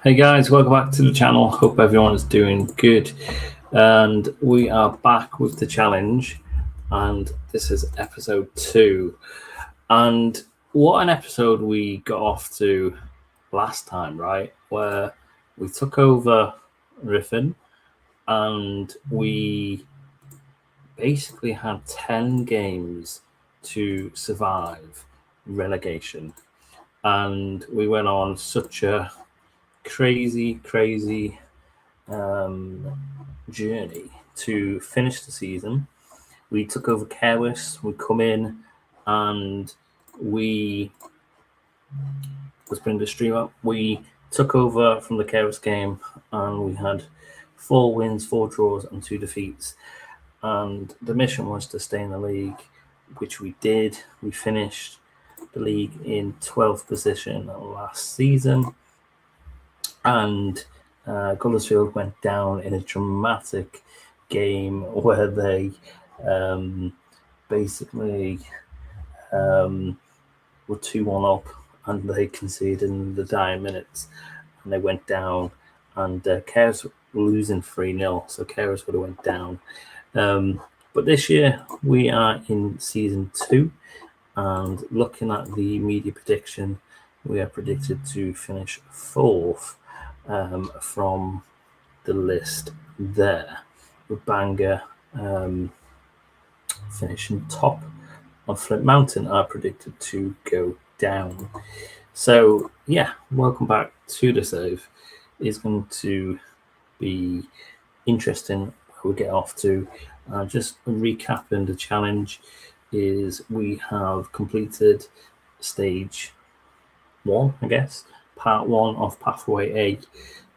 Hey guys, welcome back to the channel. Hope everyone is doing good. And we are back with the challenge, and this is episode 2. And what an episode we got off to last time, right? Where we took over Riffin and we basically had 10 games to survive relegation. And we went on such a crazy journey to finish the season. We took over Careless. We come in and let's bring the stream up. We took over from the Careless game and we had 4 wins, 4 draws and 2 defeats. And the mission was to stay in the league, which we did. We finished the league in 12th position last season. And Gullersfield went down in a dramatic game where they basically were 2-1 up and they conceded in the dying minutes and they went down, and Carers were losing 3-0, so Carers would have went down. But this year we are in season 2, and looking at the media prediction, we are predicted to finish 4th from the list there, with Bangor finishing top, and Flint Mountain are predicted to go down. So yeah, welcome back to the save. It's going to be interesting where we get off to. Just recapping the challenge is we have completed stage 1, I guess, part 1 of Pathway A,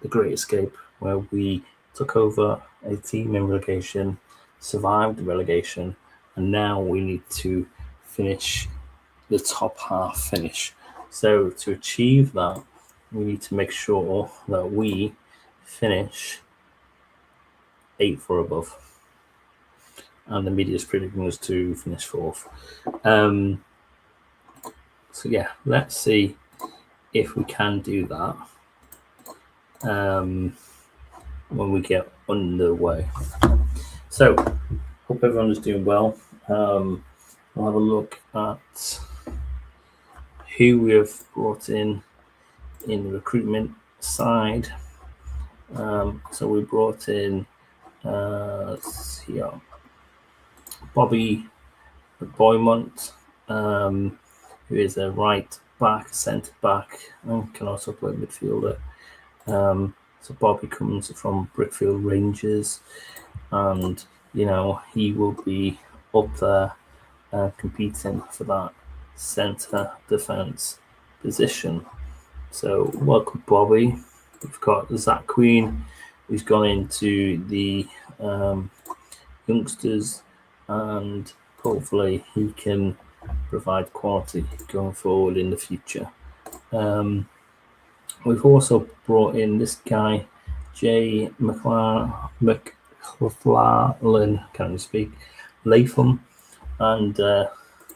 the Great Escape, where we took over a team in relegation, survived the relegation, and now we need to finish the top half finish. So to achieve that, we need to make sure that we finish 8th or above. And the media is predicting us to finish 4th. So yeah, let's see if we can do that when we get underway. So hope everyone is doing well. We'll have a look at who we have brought in the recruitment side. So we brought in Bobby Boymont, who is a right back, centre back, and can also play midfielder. So Bobby comes from Brickfield Rangers, and he will be up there competing for that centre defence position. So welcome, Bobby. We've got Zach Queen, who's gone into the youngsters, and hopefully he can provide quality going forward in the future. We've also brought in this guy, Jay McLaren, can't even speak, Latham, and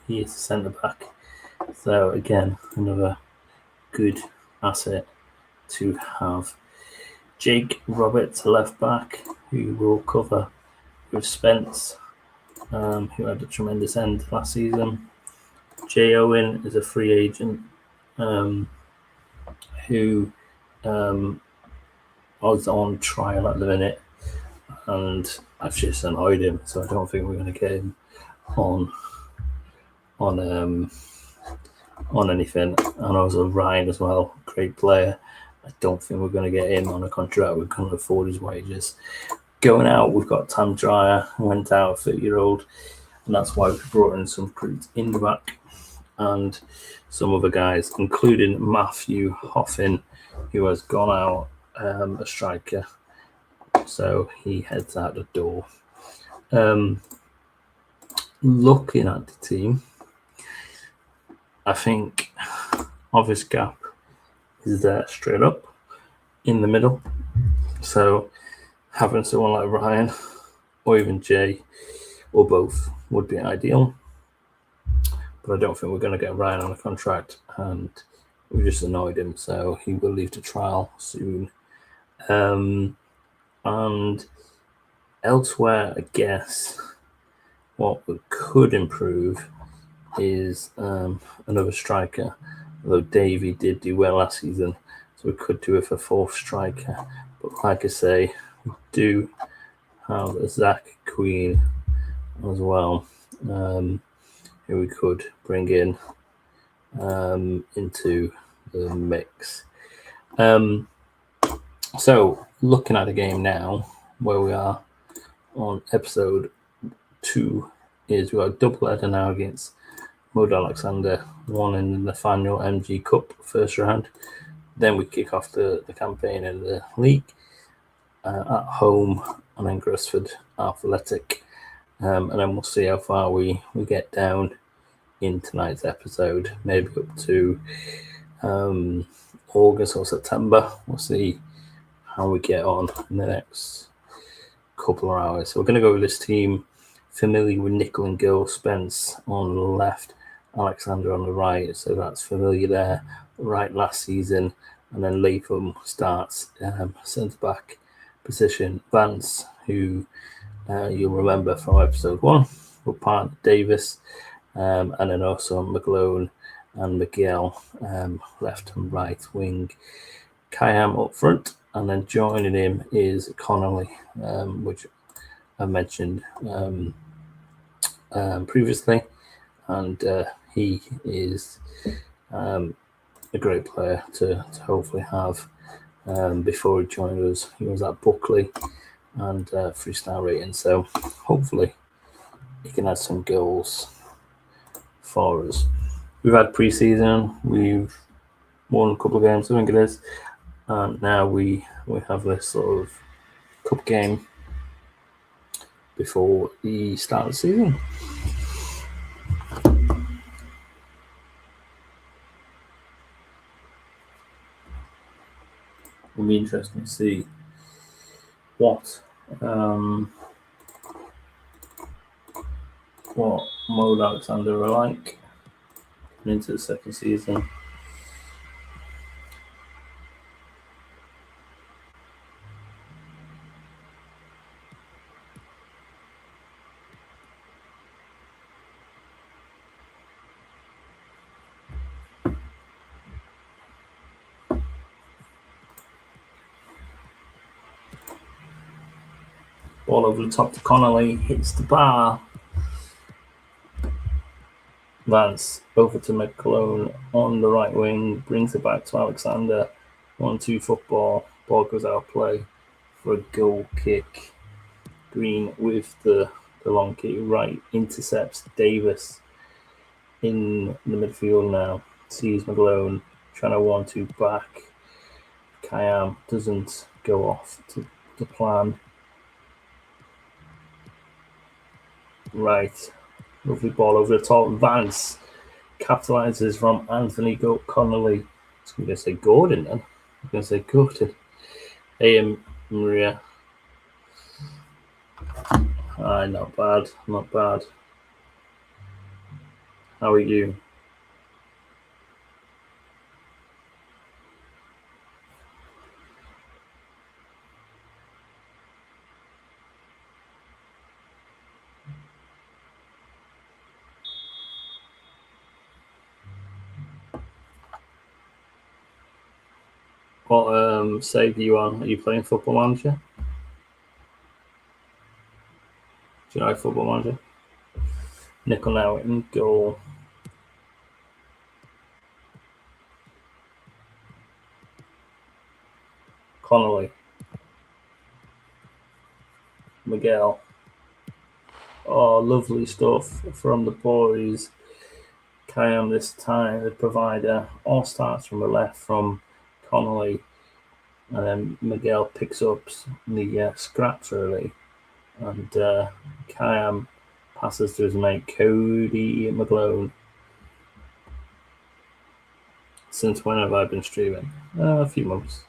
he is a centre back. So again, another good asset to have. Jake Roberts, left back, who will cover with Spence, who had a tremendous end last season. Jay Owen is a free agent who was on trial at the minute, and I've just annoyed him, so I don't think we're going to get him on anything. And also Ryan as well, great player. I don't think we're going to get him on a contract. We can't afford his wages. Going out, we've got Tam Dreyer, who went out, 30-year-old, and that's why we brought in some recruits in the back and some other guys, including Matthew Hoffin, who has gone out, a striker. So he heads out the door. Looking at the team, I think obvious gap is there straight up in the middle. So having someone like Ryan or even Jay or both would be ideal. But I don't think we're going to get Ryan on a contract, and we just annoyed him, so he will leave the trial soon. And elsewhere, I guess what we could improve is another striker. Although Davey did do well last season, so we could do it for fourth striker. But like I say, we do have a Zach Queen as well, who we could bring in into the mix. So looking at the game now, where we are on episode 2, is we got a double header now against Mode Alexander, one in the Nathaniel MG Cup first round. Then we kick off the campaign in the league at home, and then Gresford Athletic. And then we'll see how far we get down in tonight's episode, maybe up to August or September. We'll see how we get on in the next couple of hours. So we're going to go with this team, familiar with Nickel and Gill, Spence on the left, Alexander on the right. So that's familiar there, right last season. And then Latham starts centre-back position. Vance, who you'll remember from episode 1, with partner Davis, and then also McGlone and Miguel, left and right wing. Kayam up front, and then joining him is Connolly, which I mentioned previously, and he is a great player to hopefully have before he joined us. He was at Buckley and 3-star rating, so hopefully he can add some goals for us. We've had pre-season, we've won a couple of games, I think it is, and now we have this sort of cup game before the start of the season. It'll be interesting to see what Mode Alexander are like into the second season. Ball over the top to Connolly, hits the bar. Vance over to McClone on the right wing, brings it back to Alexander. 1-2 football, ball goes out of play for a goal kick. Green with the long kick, right, intercepts Davis in the midfield now. Sees McGlone trying to 1-2 back. Kayam doesn't go off to the plan. Right, lovely ball over the top. Vance capitalizes from Anthony Connolly. I was going to say Gordon then. I was going to say Gordon. Hey, Maria. Not bad. How are you? What save are you on? Are you playing Football Manager? Do you like Football Manager? Nickel now in goal. Connolly. Miguel. Oh, lovely stuff from the boys. Kayam this time, the provider. All starts from the left from Connolly. And then Miguel picks up the scraps early. And Kayam passes to his mate Cody McGlone. Since when have I been streaming? A few months.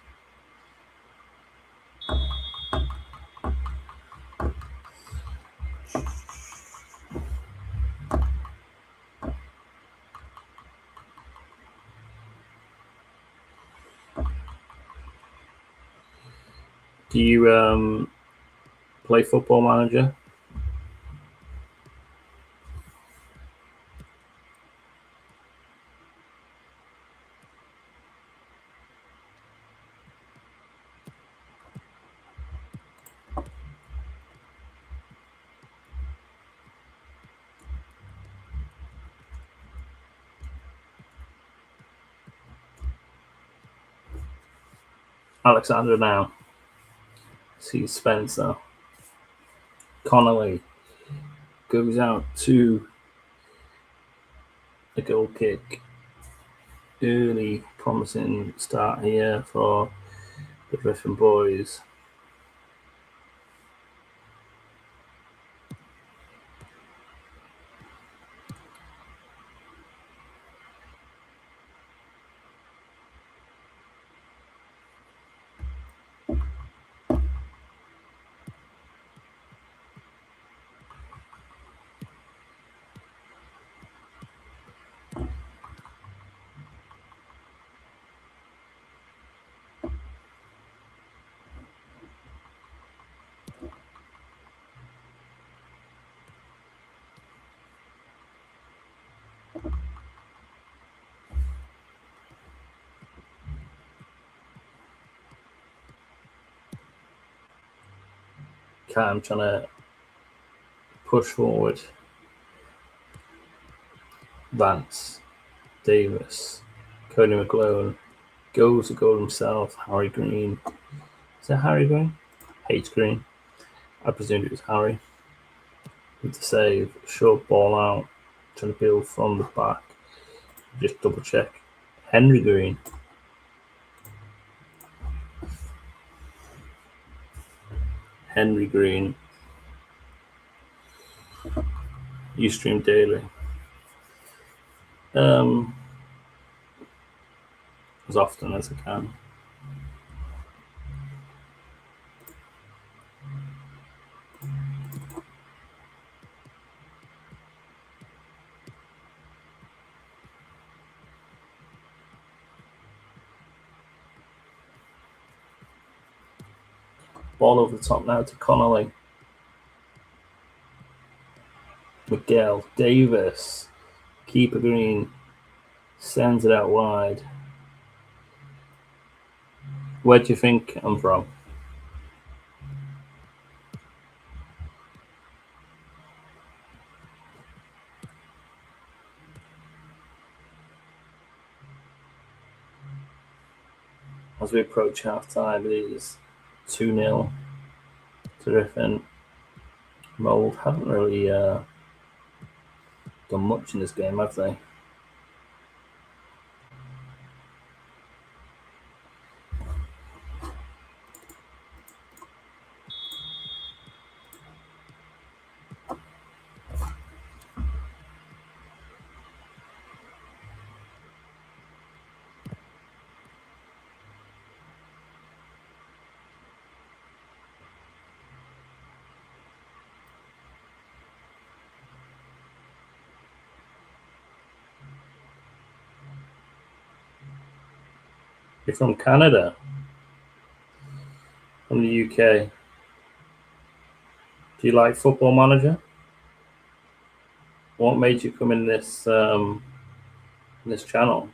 Do you play Football Manager? Alexander now. See Spencer. Connolly goes out to a goal kick. Early promising start here for the Griffin boys. Cam trying to push forward. Vance, Davis, Cody McClone goes to goal himself. Harry Green. Is it Harry Green? H Green. I presumed it was Harry. With the save, short ball out, trying to build from the back. Just double check. Henry Green. Henry Green. Ustream Daily. As often as I can. Ball over the top now to Connolly. Miguel Davis. Keeper Green sends it out wide. Where do you think I'm from? As we approach half time, it is 2-0 to Griffin. Mould haven't really done much in this game, have they? You're from Canada? From the UK? Do you like Football Manager? What made you come in this channel?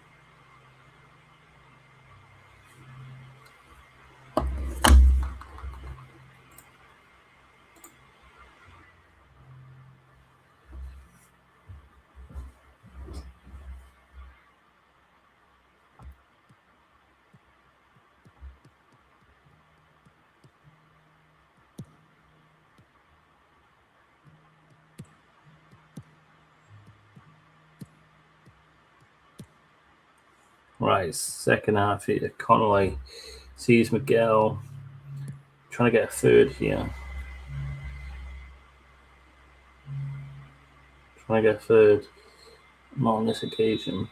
Right, second half here. Connolly sees Miguel trying to get a third here. Trying to get a third. Not on this occasion.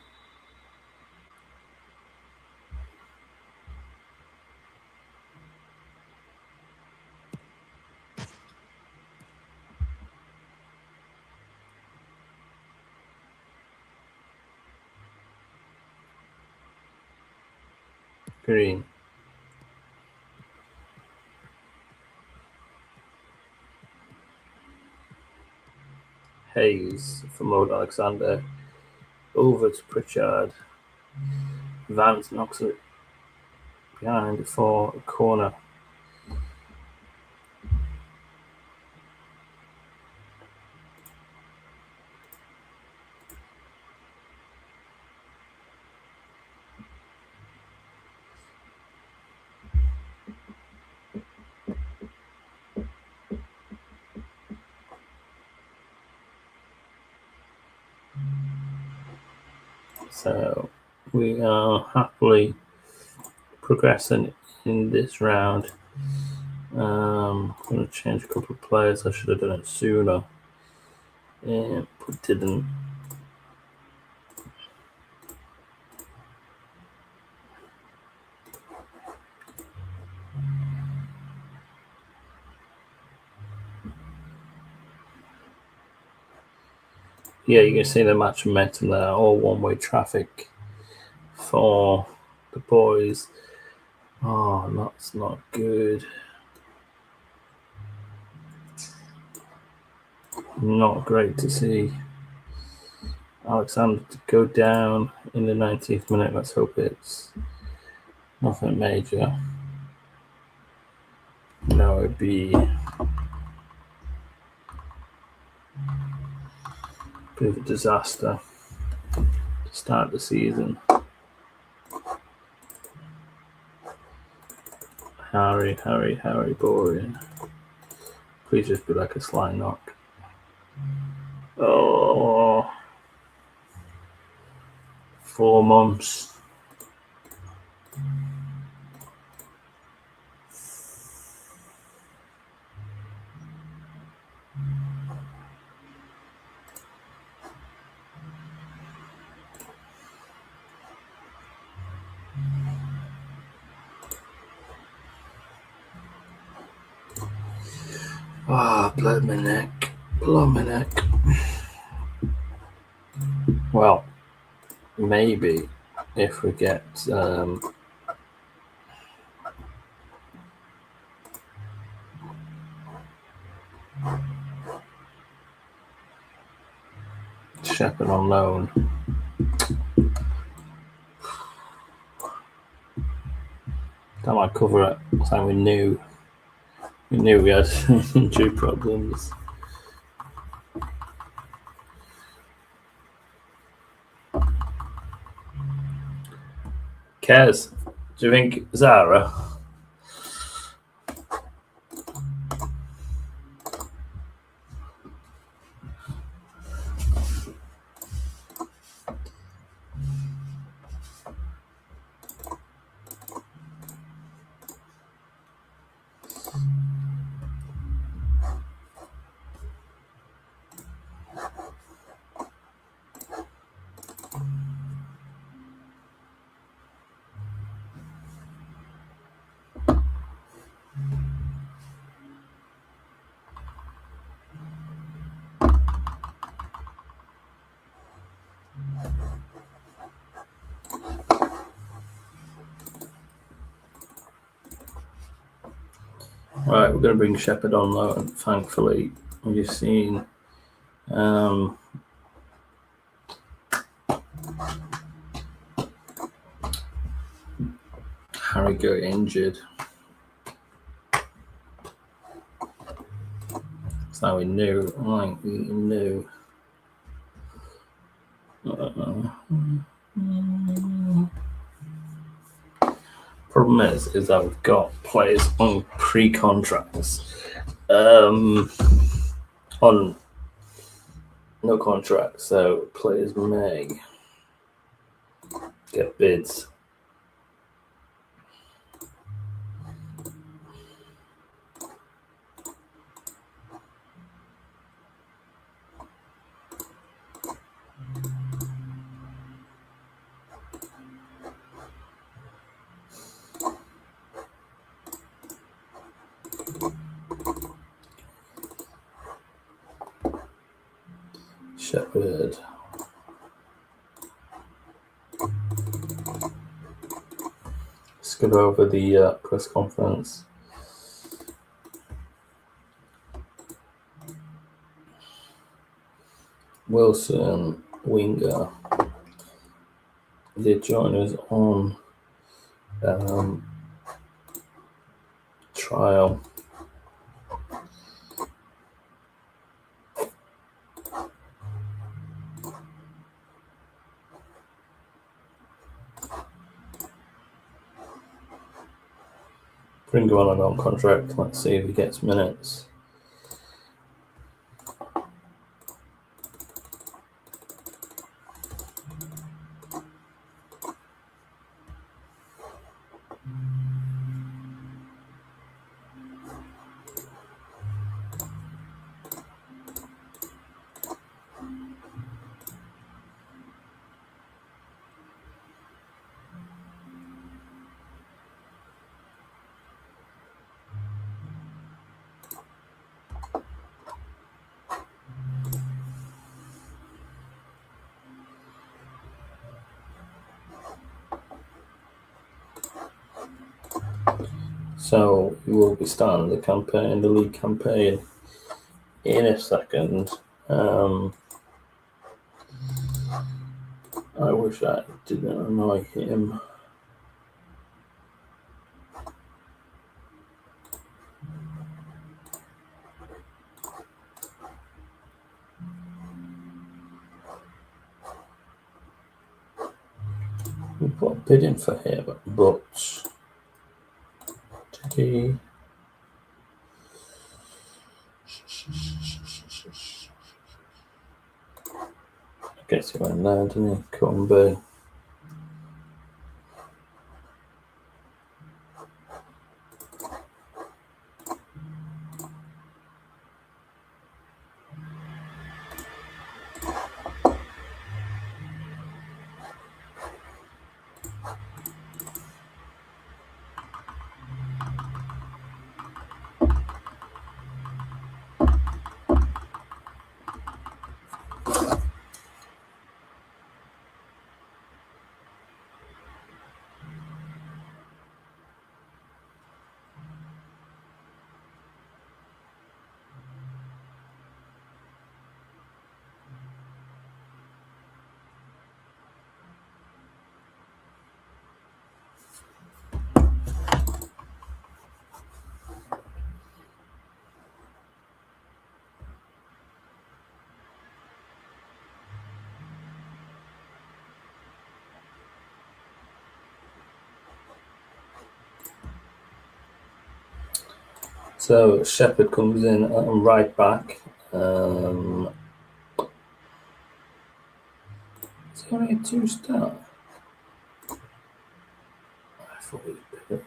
Green. Hayes for Maud Alexander. Over to Pritchard. Vance knocks it behind for a corner. So we are happily progressing in this round. I'm going to change a couple of players. I should have done it sooner, but didn't. Yeah, you can see the match momentum there, all one-way traffic for the boys. Oh, that's not good. Not great to see Alexander to go down in the 90th minute. Let's hope it's nothing major. No, it'd be a bit of a disaster to start the season. Harry, boring. Please just be like a sly knock. Oh, 4 months. Ah, blood my neck. Well, maybe if we get Shepherd on loan. That might cover it. So we knew we had injury problems. Kez, do you think Zara? Right, we're going to bring Shepherd on loan. Thankfully, we've seen Harry got injured. So we knew. Problem is that we've got players on pre-contracts, on no contract, so players may get bids. Shepherd. Let's go over the press conference. Wilson, winger. They join us on trial. Bring him on contract. Let's see if he gets minutes. So we will be starting the campaign, the league campaign, in a second. I wish I didn't annoy him. We put a bid in for him, but did he? I guess he went there, didn't he? Combe. So Shepherd comes in at right back. Is he only a 2-star? I thought he was bigger.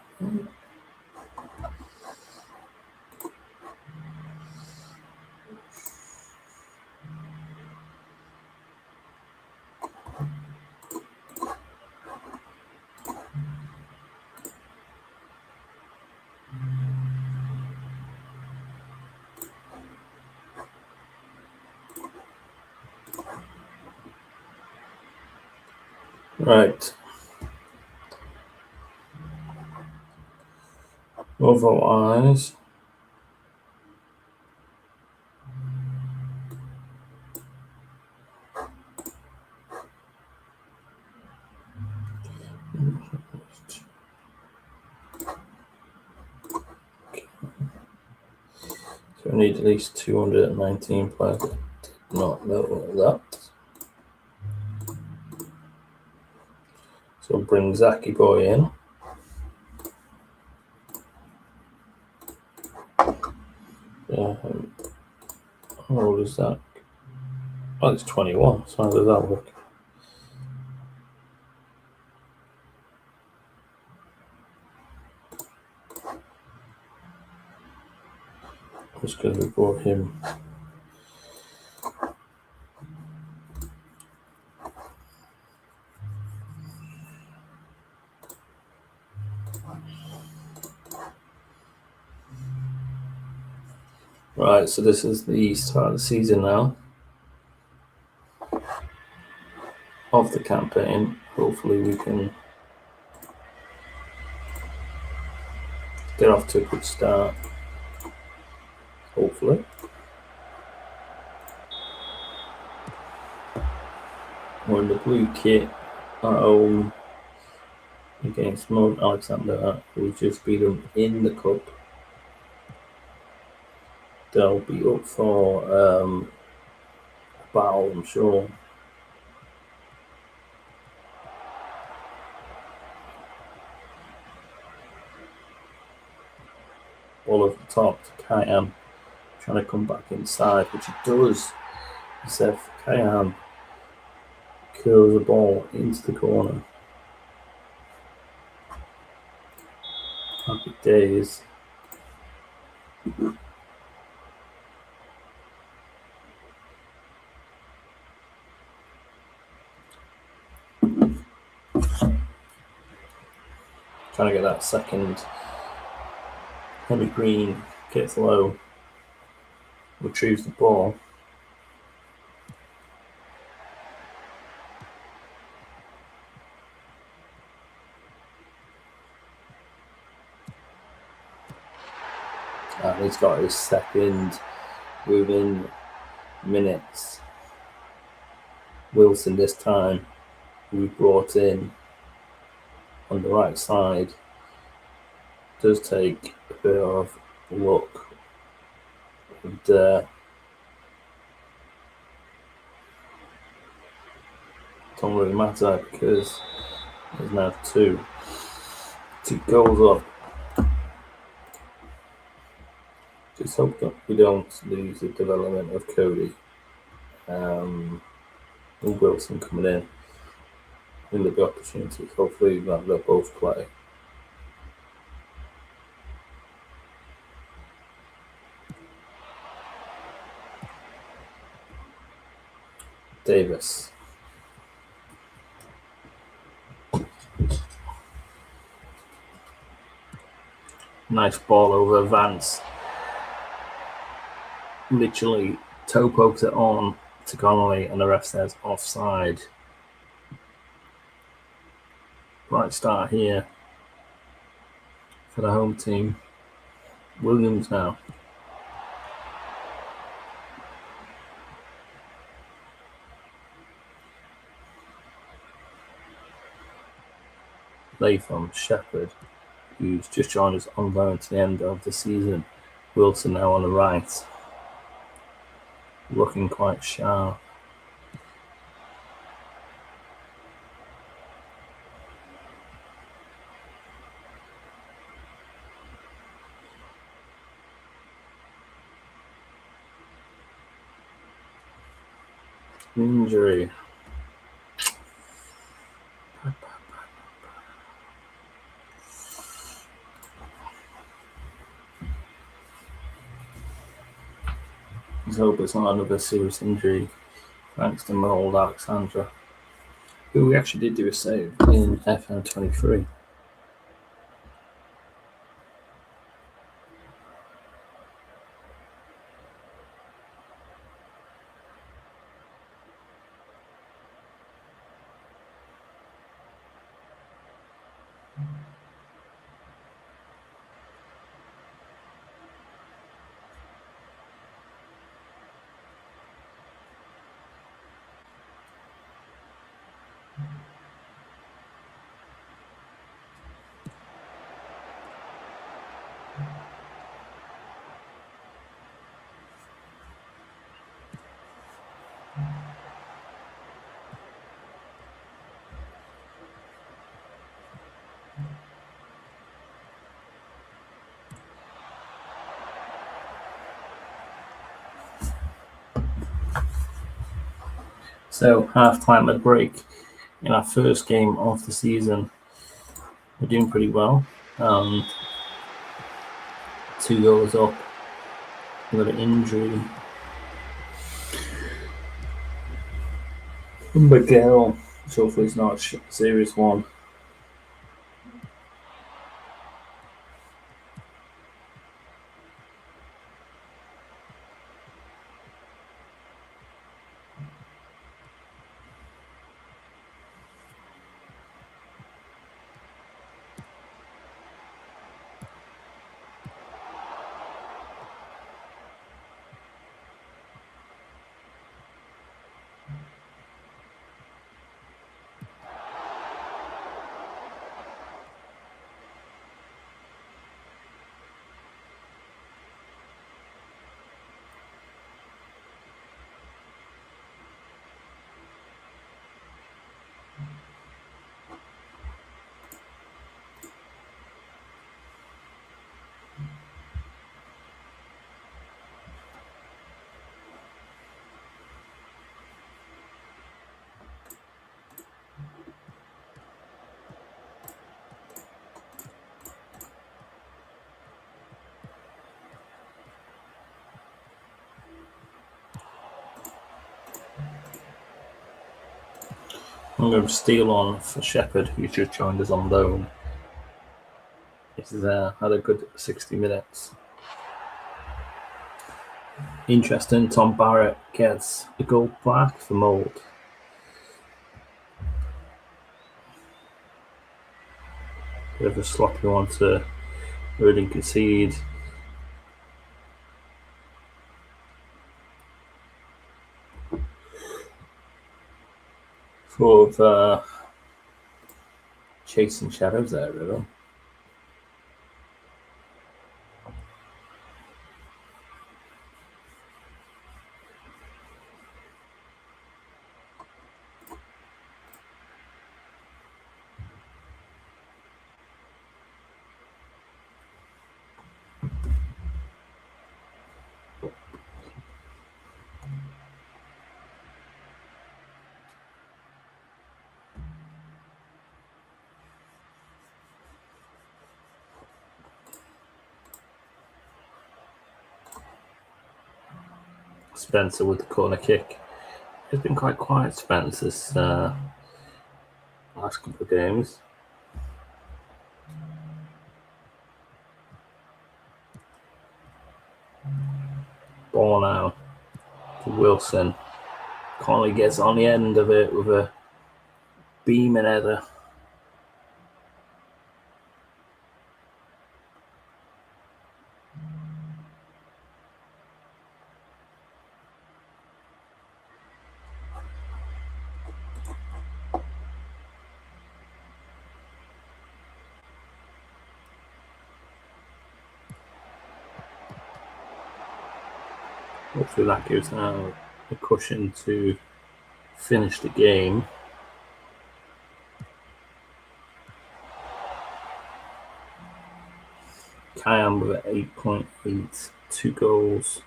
Right. Otherwise, so we need at least 219 players. Did not know that. So bring Zaki Boy in. How old is that? Oh, it's 21. So how does that work? Just because we brought him. Right, so this is the start of the season now of the campaign. Hopefully we can get off to a good start. Hopefully. We're in the blue kit at home against Mount Alexander, who just beat them in the cup. They'll be up for a battle, I'm sure. Ball over the top to Kayam, trying to come back inside, which he does. Seth Kayam curls the ball into the corner. Happy days. Trying to get that second. Henry Green gets low, retrieves the ball. And he's got his second within minutes. Wilson this time, who we brought in on the right side, does take a bit of luck. And don't really matter because there's now two goals up. Just hope that we don't lose the development of Cody and Wilson coming in. There'll be opportunities. Hopefully they'll both play. Davis. Nice ball over Vance. Literally toe pokes it on to Connolly and the ref says offside. Right start here for the home team. Williams now. Latham, Shepherd, who's just joined us on loan to the end of the season. Wilson now on the right. Looking quite sharp. Injury. Let's hope it's not another serious injury, thanks to my old Alexandra, who we actually did do a save in FM23. So half-time at break in our first game of the season. We're doing pretty well. 2 goals up. We've got an injury. Miguel, which hopefully it's not a serious one. I'm going to steal on for Shepherd, who just joined us on loan. He's had a good 60 minutes. Interesting, Tom Barrett gets a goal back for Mould. Bit of a sloppy one to really concede. Sort of chasing shadows there, really. Spencer with the corner kick. It's been quite quiet, Spence, this last couple of games. Ball now to Wilson. Connolly gets on the end of it with a beaming header. Hopefully that gives now a cushion to finish the game. Kayam with 8.8, 2 goals.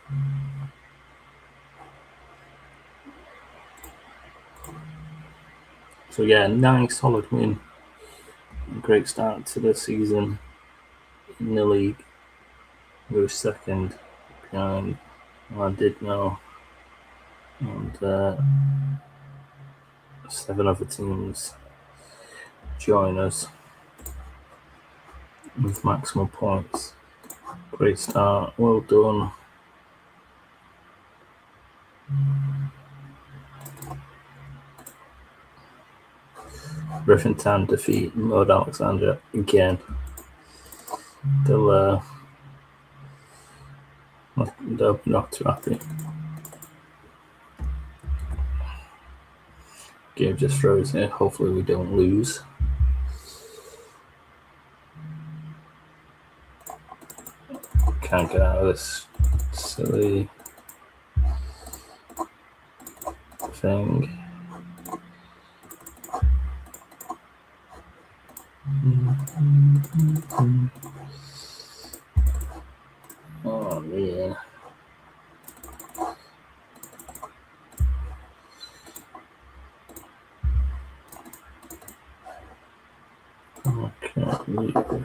So yeah, nice solid win. Great start to the season in the league. We were second behind I did know, and 7 other teams join us with maximum points. Great start, well done. Riffintown defeat Mode Alexandra again. They'll be not too happy. Game just froze here. Hopefully we don't lose. Can't get out of this silly thing. Oh man. Okay.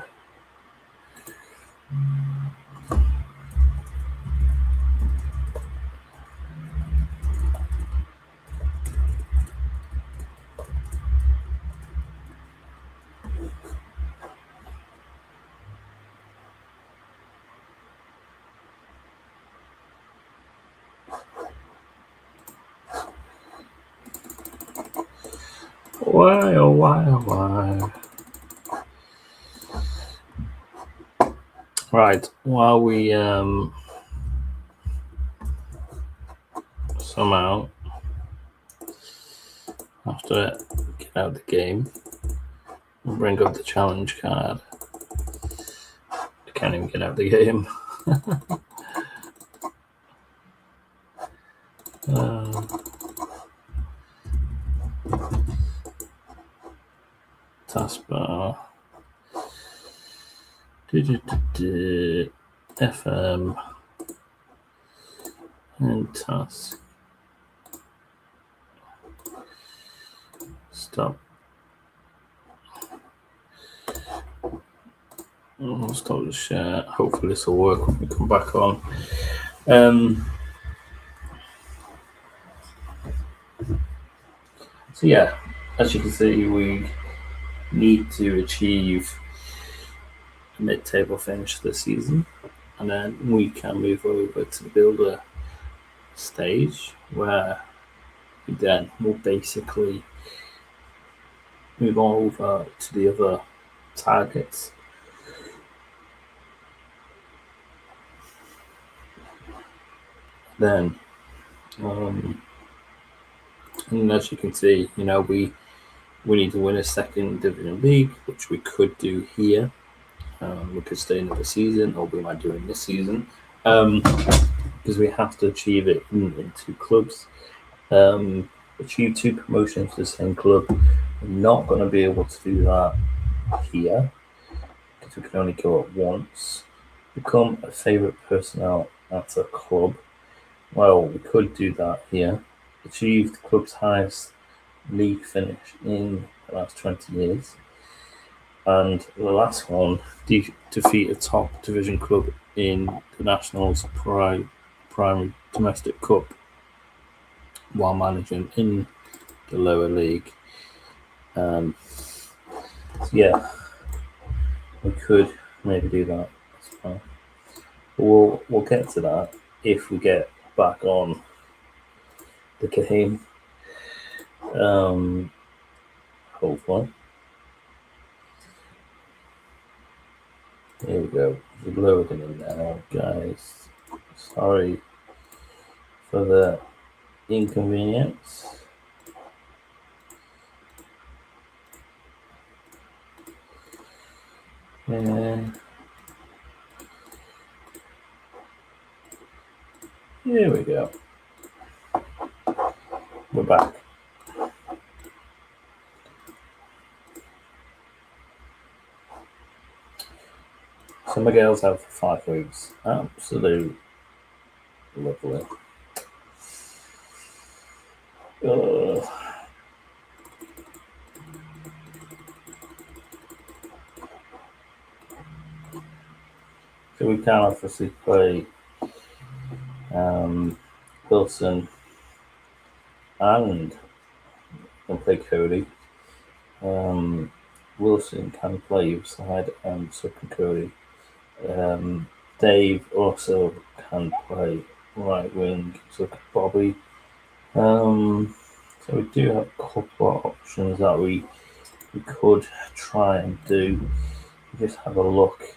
Why, oh why, oh why? Right, while we somehow have to get out of the game, we'll bring up the challenge card. I can't even get out of the game. Taskbar. FM and task. Stop. I'll stop the share. Hopefully this will work when we come back on. So yeah, as you can see, we need to achieve a mid-table finish this season, and then we can move over to the builder stage where we then will basically move over to the other targets. Then, and as you can see, we need to win a second division league, which we could do here. We could stay another season, or we might do it in this season, because we have to achieve it in two clubs. Achieve 2 promotions to the same club. We're not going to be able to do that here because we can only go up once. Become a favourite personnel at a club. Well, we could do that here. Achieve the club's highest league finish in the last 20 years. And the last one, defeat a top division club in the Nationals primary domestic cup while managing in the lower league. Yeah, we could maybe do that as well. We'll get to that if we get back on the game. Hopefully. Here we go. We're loading in now, guys. Sorry for the inconvenience. And here we go. We're back. So Miguel's out for 5 weeks. Absolute lovely. So we can obviously play Wilson and can play Cody. Wilson can play either side and so can Cody. Dave also can play right wing, so can Bobby. So we do have a couple of options that we could try and do. Just have a look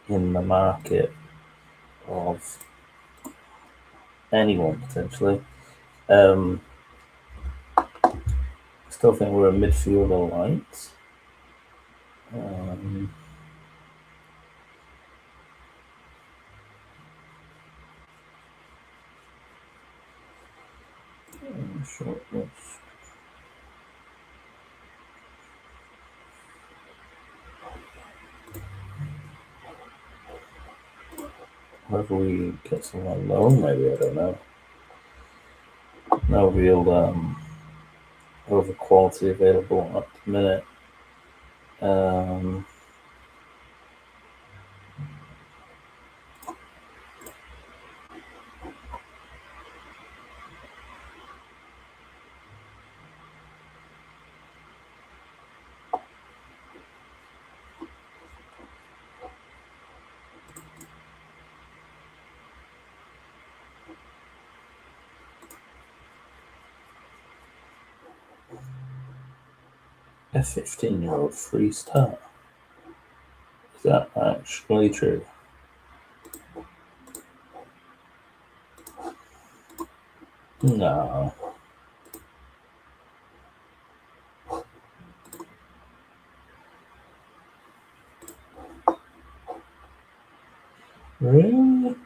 in the market of anyone potentially. Still think we're a midfielder light. Short list. Whether we get someone loan, maybe, I don't know. No real over quality available at the minute. A 15-year-old free start. Is that actually true? No. Really?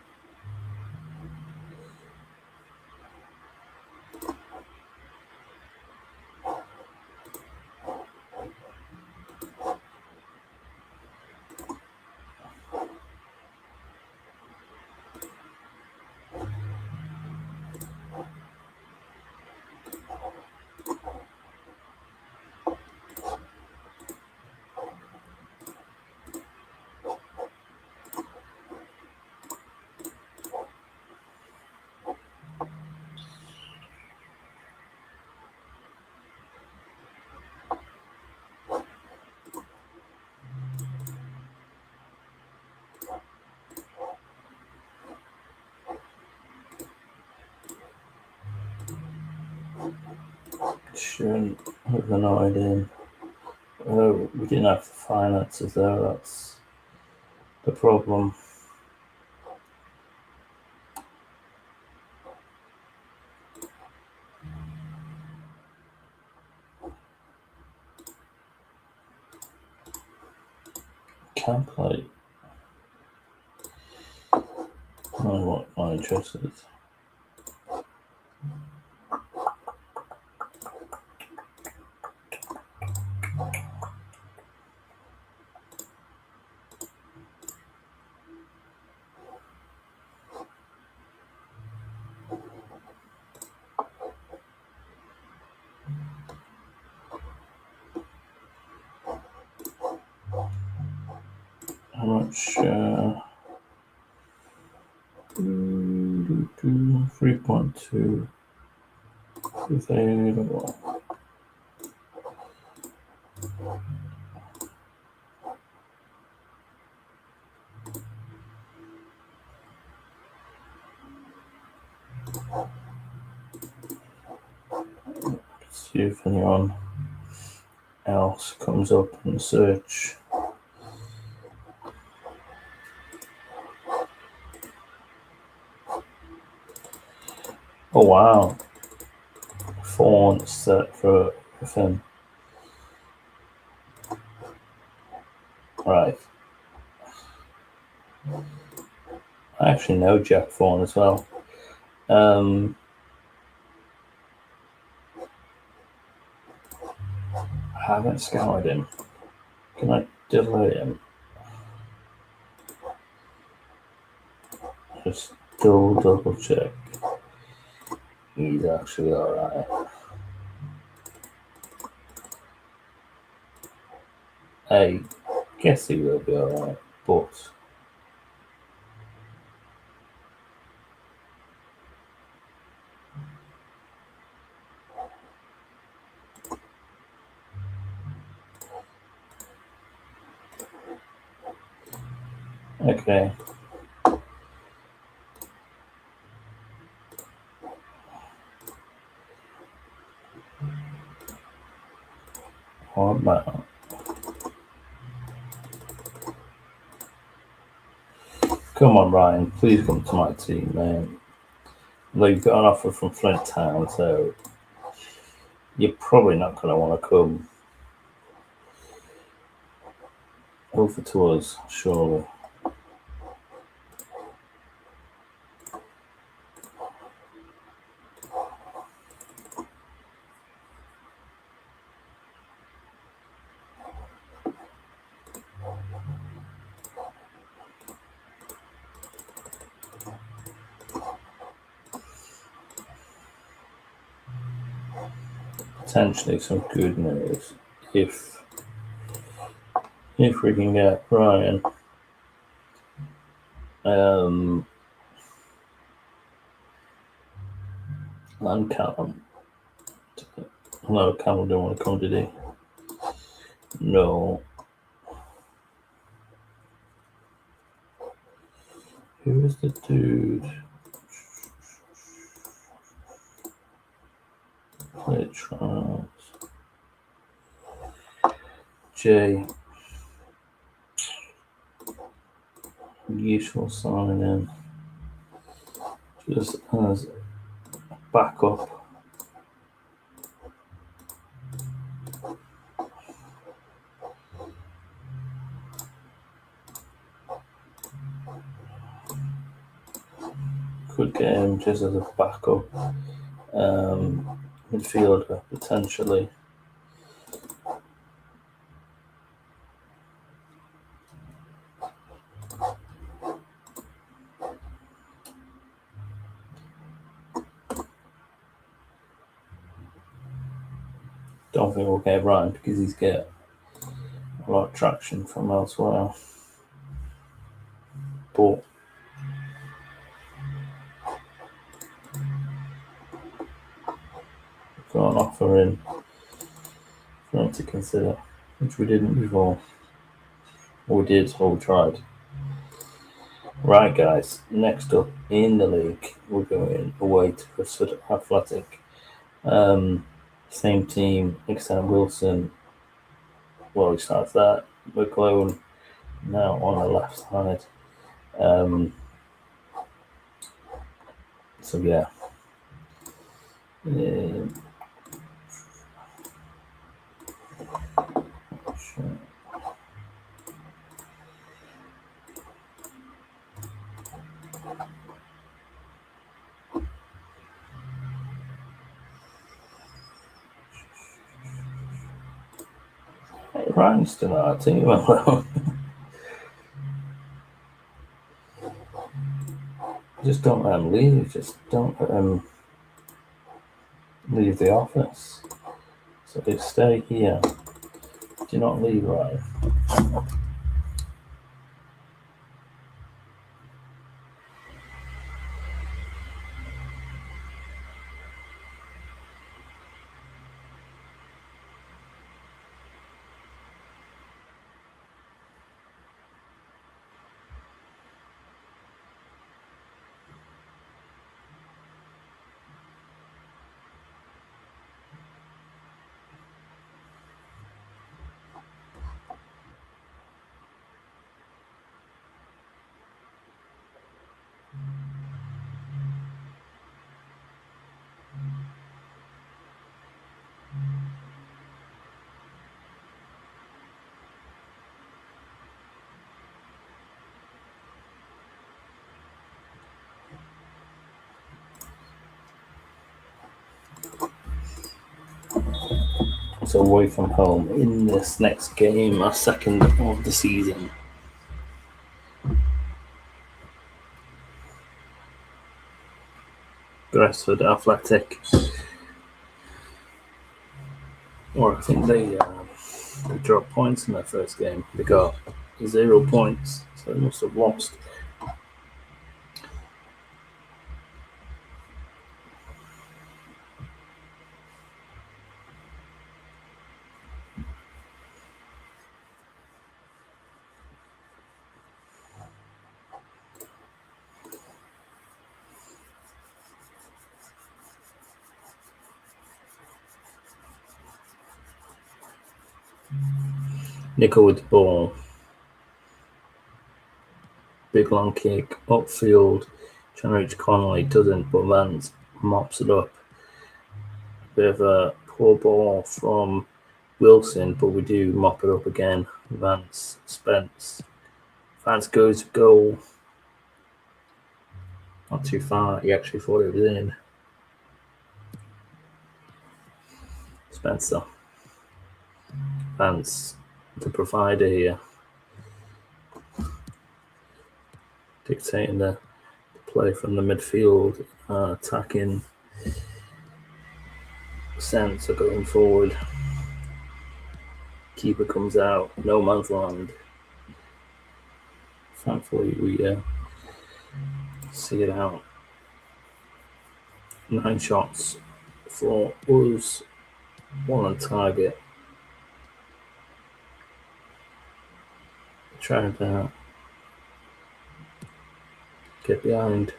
shouldn't have annoyed him. Oh, we didn't have the finances though, that's the problem. Can't play. I'm not interested. How much? 3.2 available. See if anyone else comes up in the search. Oh wow, Fawn set for him. Right. I actually know Jack Fawn as well. I haven't scoured him. Can I delete him? Just double check. He's actually alright. I guess he will be alright, but okay. What about? Come on, Ryan. Please come to my team, man. Well, you've got an offer from Flint Town, so you're probably not going to want to come over to us, surely. Potentially some good news if we can get Ryan. And Callum. No, Callum don't want to come today. No. Who is the dude? Play trials. J. Useful sign in. Just as backup. Could get him just as a backup midfielder potentially. Don't think we'll get Ryan because he's get a lot of traction from elsewhere. But got an offer in for him to consider, which we didn't before. Or we did, or we tried. Right, guys, next up in the league, we're going away to Cressida Athletic. Same team, except Wilson. Well, he starts that. McClone now on the left side. So yeah. Ryan's still our team. Just don't let him leave. Just don't let him leave the office. So they stay here. Do not leave, Ryan. So away from home in this next game, our second of the season. Gresford Athletic. Or I think they dropped points in their first game. They got 0 points, so they must have lost. Nickel with the ball. Big long kick, upfield, trying to reach Connolly, doesn't, but Vance mops it up. Bit of a poor ball from Wilson, but we do mop it up again. Vance goes to goal. Not too far, he actually thought it was in. Spencer. Vance, the provider here. Dictating the play from the midfield, attacking sense of going forward. Keeper comes out, no man's land. Thankfully, we see it out. 9 shots for us, 1 on target. Trying to get behind.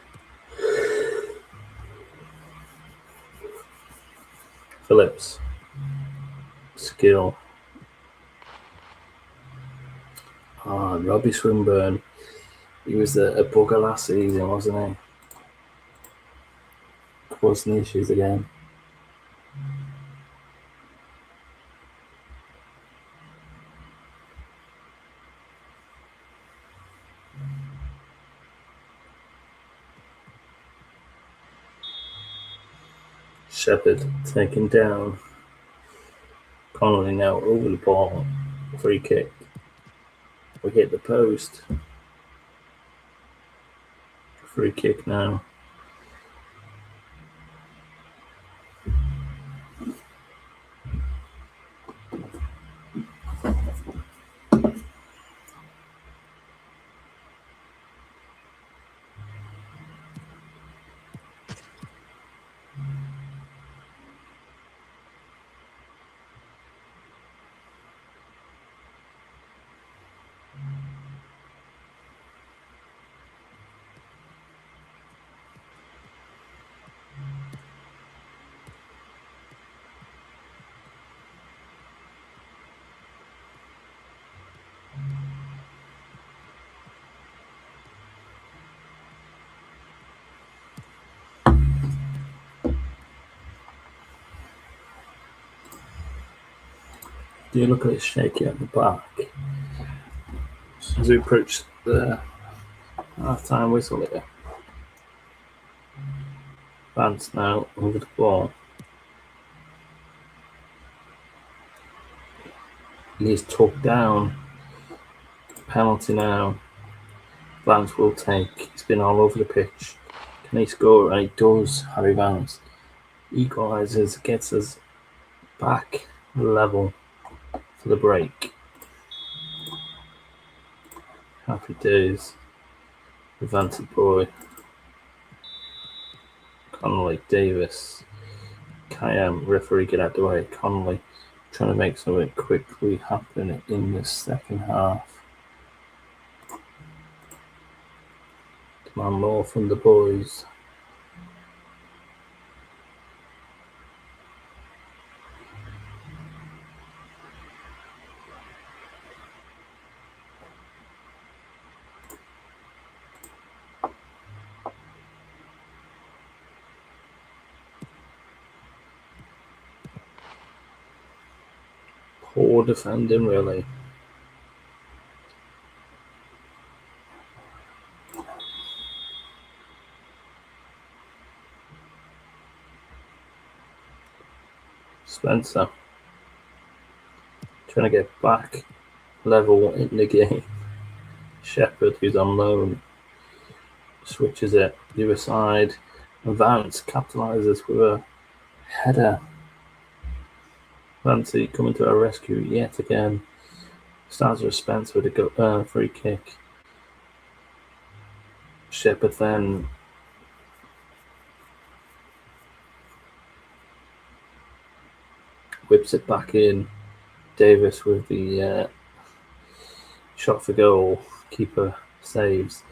Phillips. Skill. Robbie Swinburne. He was a bugger last season, wasn't he? Causing issues again. Shepherd taken down. Connolly now over the ball. Free kick. We hit the post. Free kick now. Do you look a bit shaky at the back as we approach the half-time whistle here? Vance now over the ball. He's tucked down. Penalty now. Vance will take. He's been all over the pitch. Can he score? And he does. Harry Vance equalises, gets us back level for the break. Happy days. Vancy boy. Connolly, Davis, Kayam, referee get out the way. Connolly trying to make something quickly happen in the second half. Demand more from the boys. Poor defending, really. Spencer trying to get back level in the game. Shepherd, who's on loan, switches it the other side. Vance capitalises with a header. Vancy coming to our rescue yet again. Starts with Spencer with a free kick. Shepherd then whips it back in. Davis with the shot for goal. Keeper saves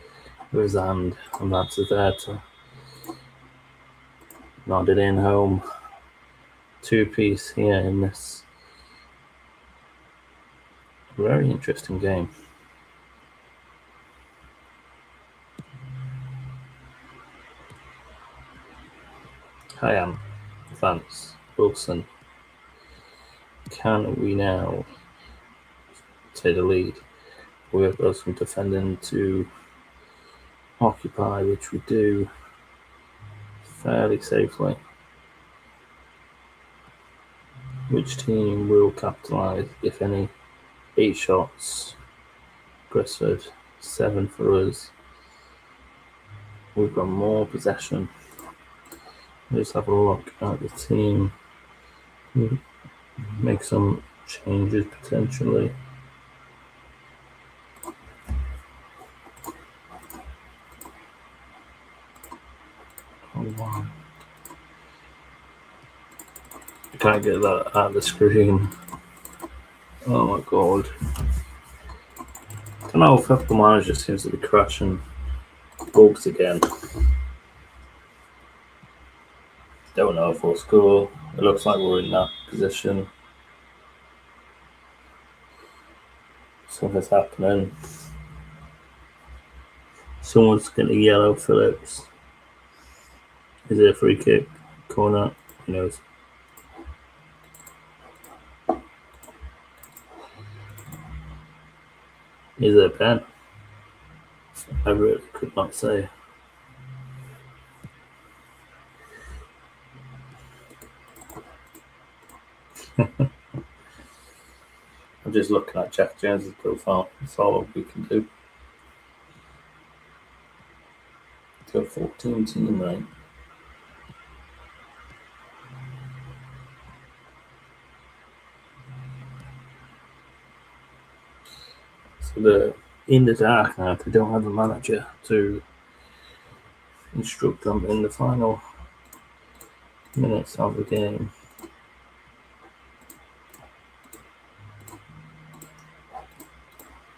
with his hand, and that's there to nod it in home. Two-piece here in this very interesting game. Hyam, Vance, Wilson. Can we now take the lead? We have got some defending to occupy, which we do fairly safely. Which team will capitalise, if any? 8 shots. Gresford, 7 for us. We've got more possession. Let's have a look at the team. Make some changes potentially. Hold on. I can't get that out of the screen. Oh my god. I don't know, Football Manager seems to be crashing bugs again. Don't know if we'll score. It looks like we're in that position. Something's happening. Someone's getting yellow Phillips. Is it a free kick? Corner? Who knows? Is it a pen? I really could not say. I'm just looking at Jack Jones's profile. That's all we can do. It's got 14 team, right? So they're in the dark now. They don't have a manager to instruct them in the final minutes of the game.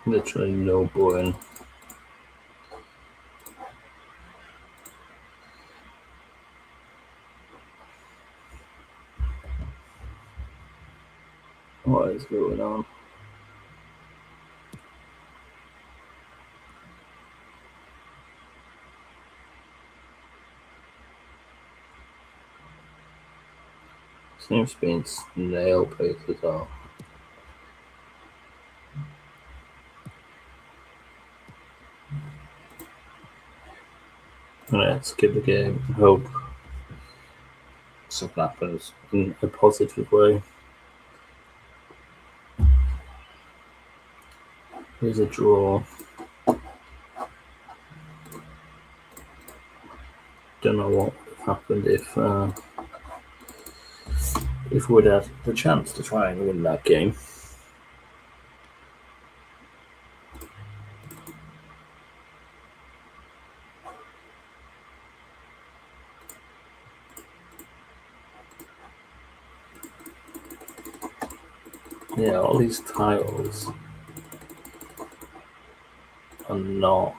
Literally no button. What is going on? Seems to be in snail pace as well. Let's skip the game. Hope something happens in a positive way. Here's a draw. Don't know what would have happened if we'd had the chance to try and win that game. Yeah, all these tiles are not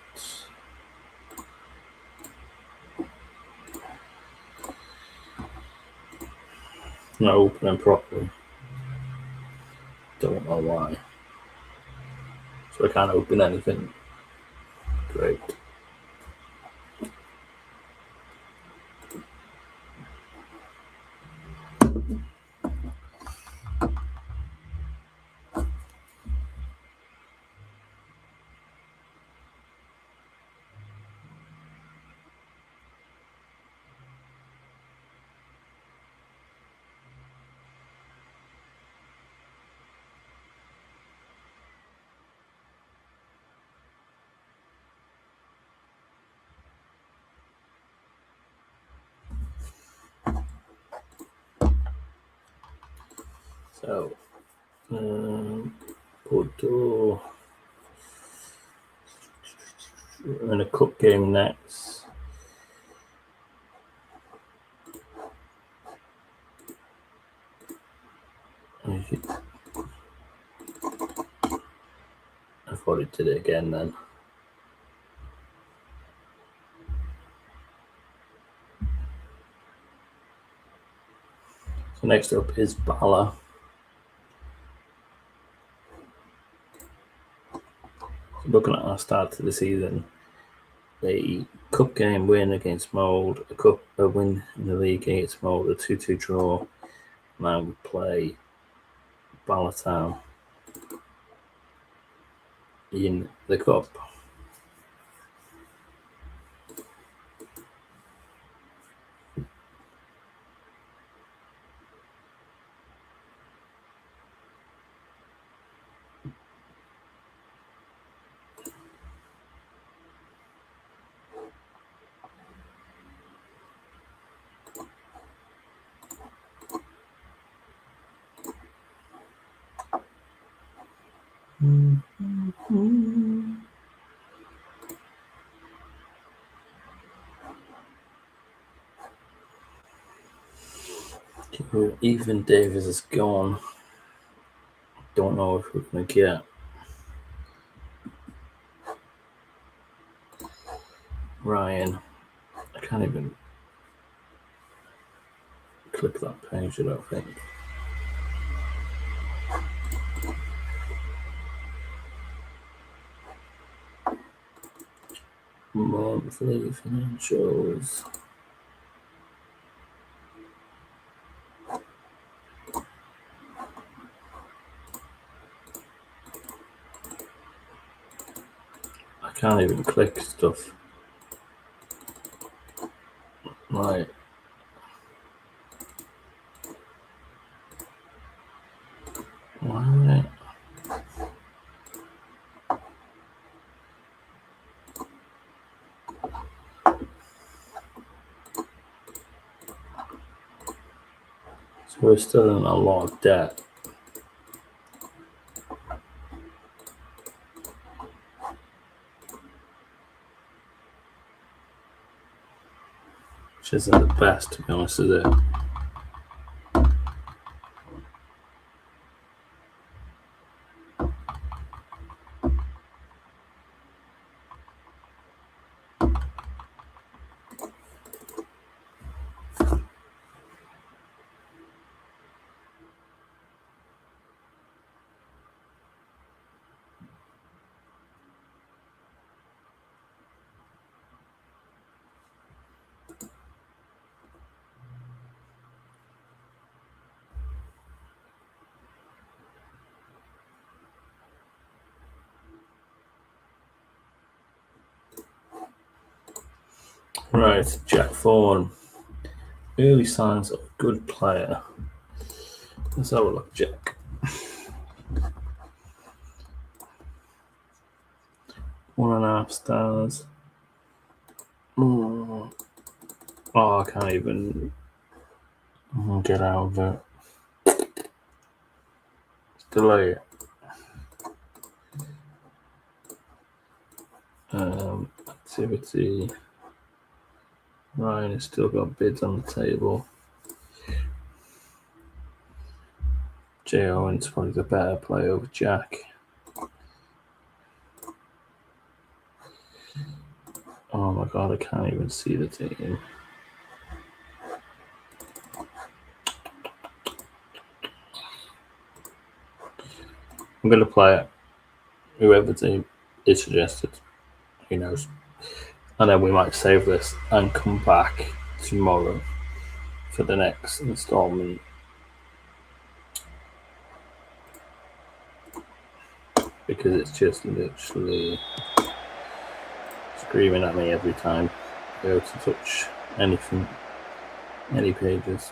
opening properly. Don't know why. So I can't open anything. Great. So, Porto in a cup game next. I thought it did it again then. So next up is Bala. Looking at our start to the season, a cup game win against Mould, a win in the league against Mould, a 2-2 draw. Now we play Balatown in the cup. Even Davis is gone. Don't know if we're going to get Ryan. I can't even click that page, I don't think. Monthly financials. I can't even click stuff. Right. Right. So we're still in a lot of debt. Which isn't the best, to be honest, is it? Right, Jack Thorne. Early signs of a good player. Let's have a look, Jack. 1.5 stars. Oh, I can't even get out of it. Let's delay it. Activity. Ryan has still got bids on the table. Jay Owen's probably the better player over Jack. Oh my god, I can't even see the team. I'm going to play it. Whoever team is suggested, who knows. And then we might save this and come back tomorrow for the next installment. Because it's just literally screaming at me every time I go to touch anything, any pages.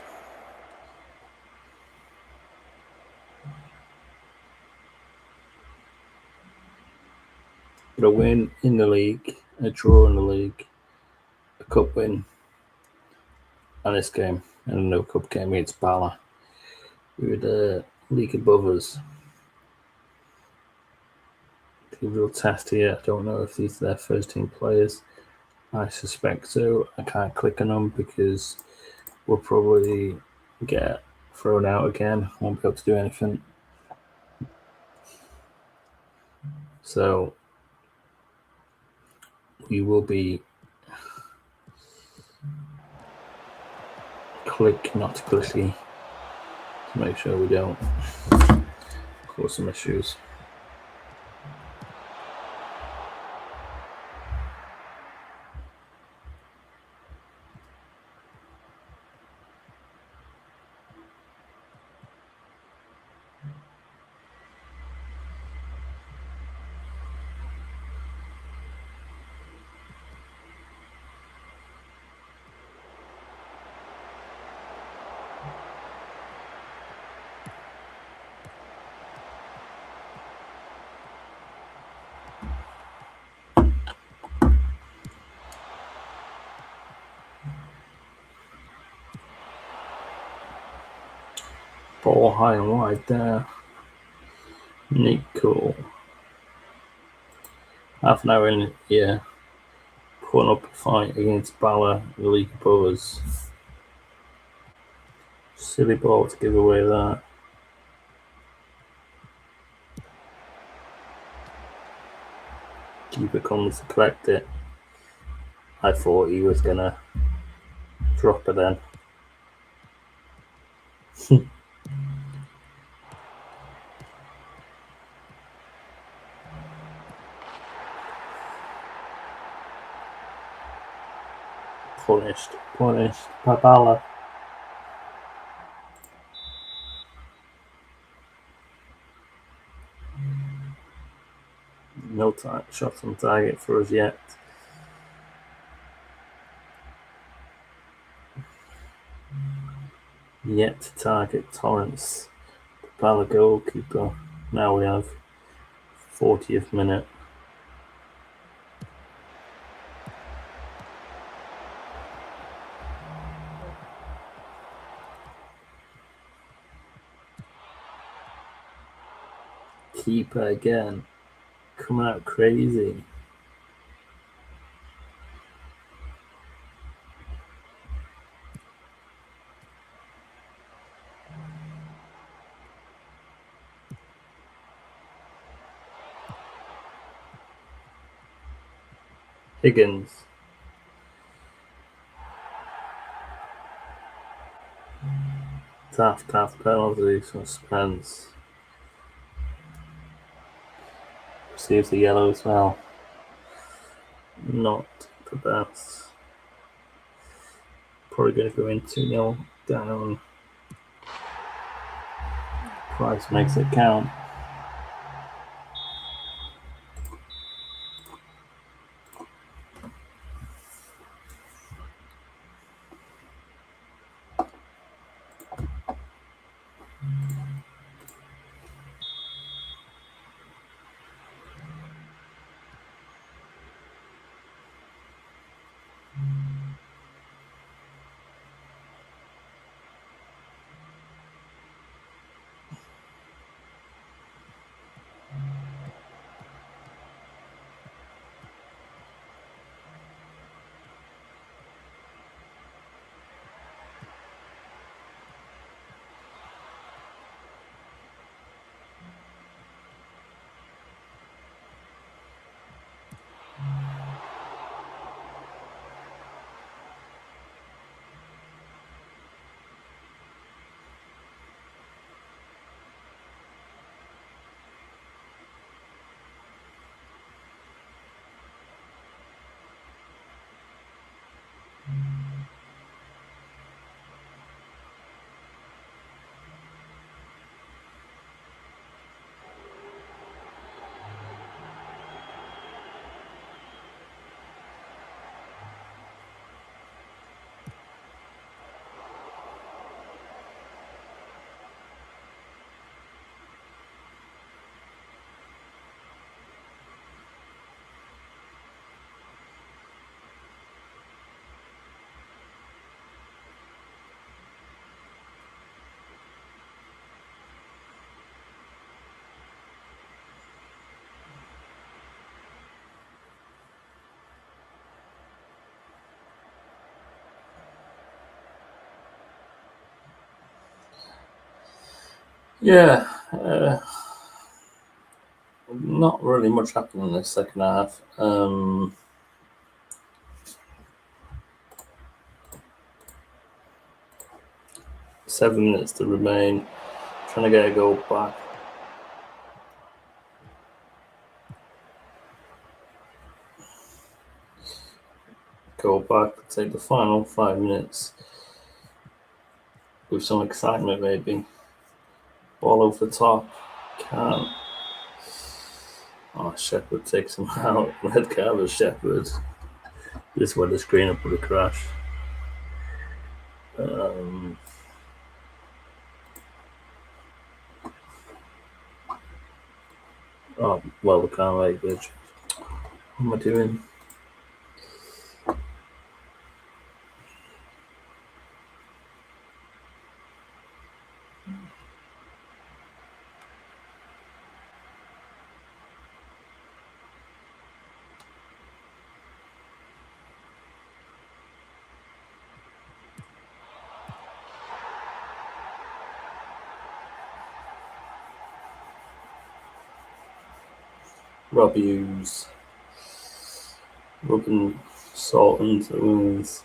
But a win in the league, a draw in the league, a cup win, and this game, and a no cup game against Bala. We were the league above us. The real test here. I don't know if these are their first team players. I suspect so. I can't click on them because we'll probably get thrown out again. Won't be able to do anything. So we will be not clicky to make sure we don't cause some issues. Ball high and wide there. Nico. Half an hour in here. Putting up a fight against Bala, the league above us. Silly ball to give away that. Keeper comes to collect it. I thought he was gonna drop it then. Punished by Bala. No shot on target for us yet. Yet to target Torrance, the Bala goalkeeper. Now we have 40th minute. Keeper again, coming out crazy. Higgins. Taft penalty, suspense. Receives the yellow as well. Not the best. Probably going to go in 2-0 down. Price makes it count. Yeah, not really much happened in the second half. 7 minutes to remain. Trying to get a goal back. Take the final 5 minutes with some excitement, maybe. Ball over the top. Can't. Oh, Shepherd takes him out. Red card of Shepherd. This is where the screen will put a crash. Oh, well, we can't wait, bitch. What am I doing? Rob Hughes. Rubbing salt into the wounds.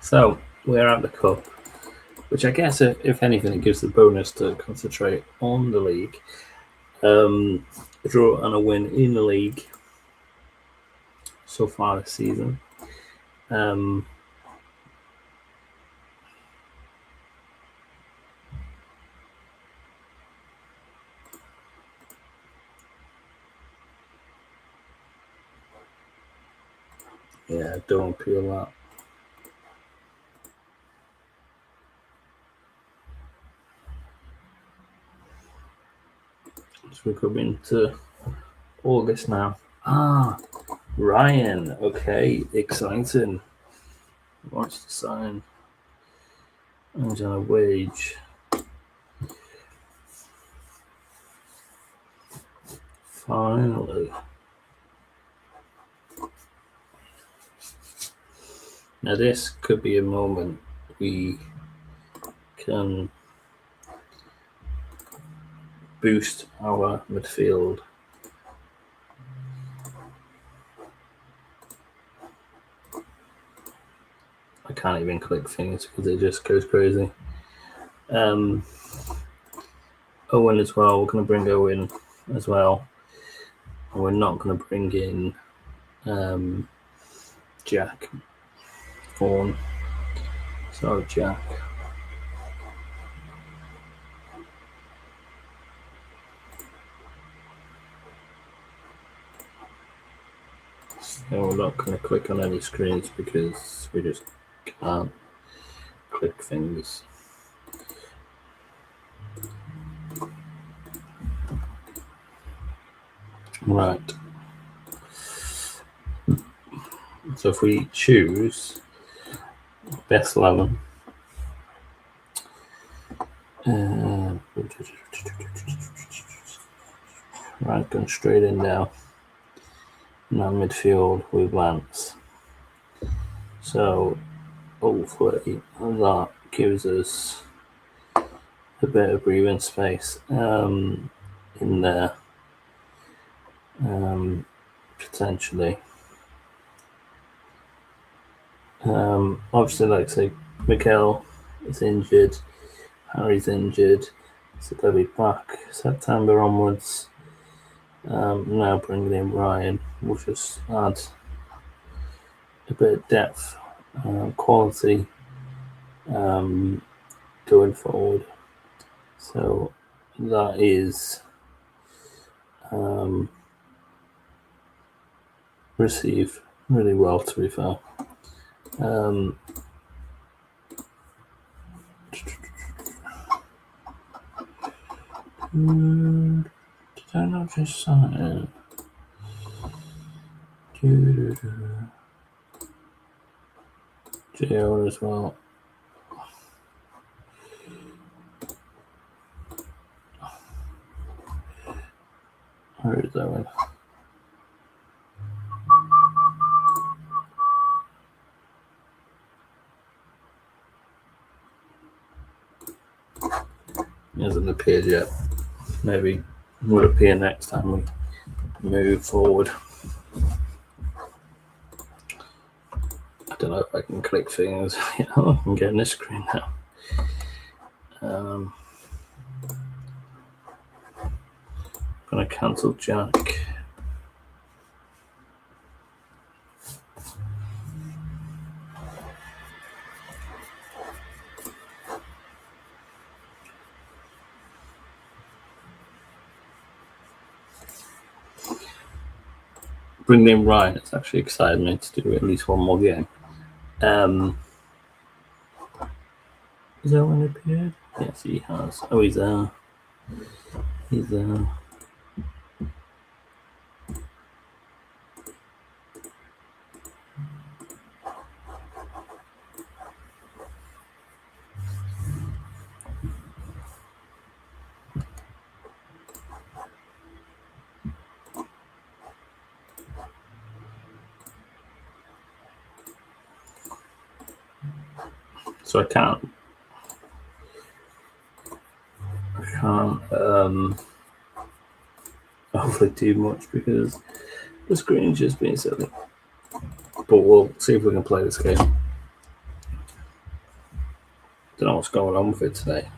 So, we're at the Cup, which I guess, if anything, it gives the bonus to concentrate on the league. A draw and a win in the league so far this season. Yeah, don't peel that. So we're coming to August now. Ryan. Okay, exciting. Wants to sign. And on a wage. Finally. Now this could be a moment we can boost our midfield. I can't even click things because it just goes crazy. Owen as well. We're going to bring Owen as well. And we're not going to bring in Jack Vaughan. Sorry, Jack. So we're not going to click on any screens because we just can't click things. Right. So if we choose best 11, right, going straight in now. Now midfield with Lance. So hopefully that gives us a bit of breathing space in there, potentially. Obviously, like say, Mikel is injured, Harry's injured, so they'll be back September onwards. Now bringing in Ryan will just add a bit of depth, quality going forward. So that is received really well, to be fair. Did I not just sign it? JO as well. Where is Owen? He hasn't appeared yet. Maybe will appear next time we move forward. I don't know if I can click things. I'm getting this screen now. I'm gonna cancel Jack. Bring in Ryan. It's actually excited me to do at least one more game. Has Owen appeared? Yes, he has. Oh, he's there. He's there. So I can't hopefully do much because the screen's just being silly. But we'll see if we can play this game. Don't know what's going on with it today.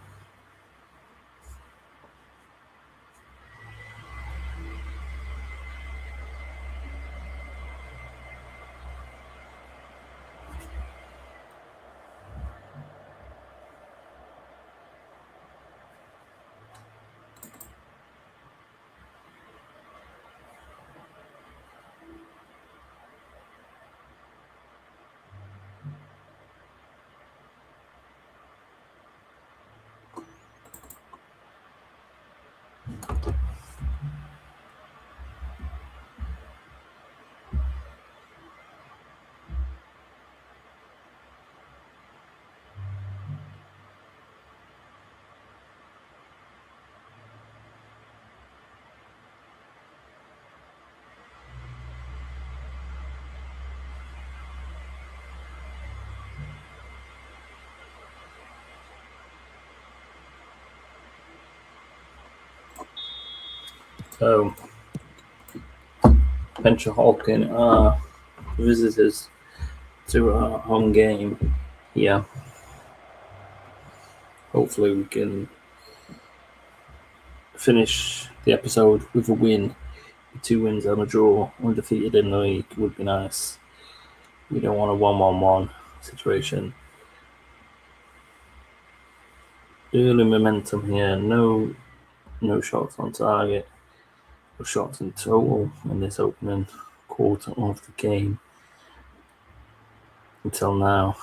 So, Venture Hawking are visitors to our home game here. Hopefully we can finish the episode with a win. 2 wins and a draw. Undefeated in the league would be nice. We don't want a 1-1-1 situation. Early momentum here. No shots on target. No shots in total in this opening quarter of the game until now.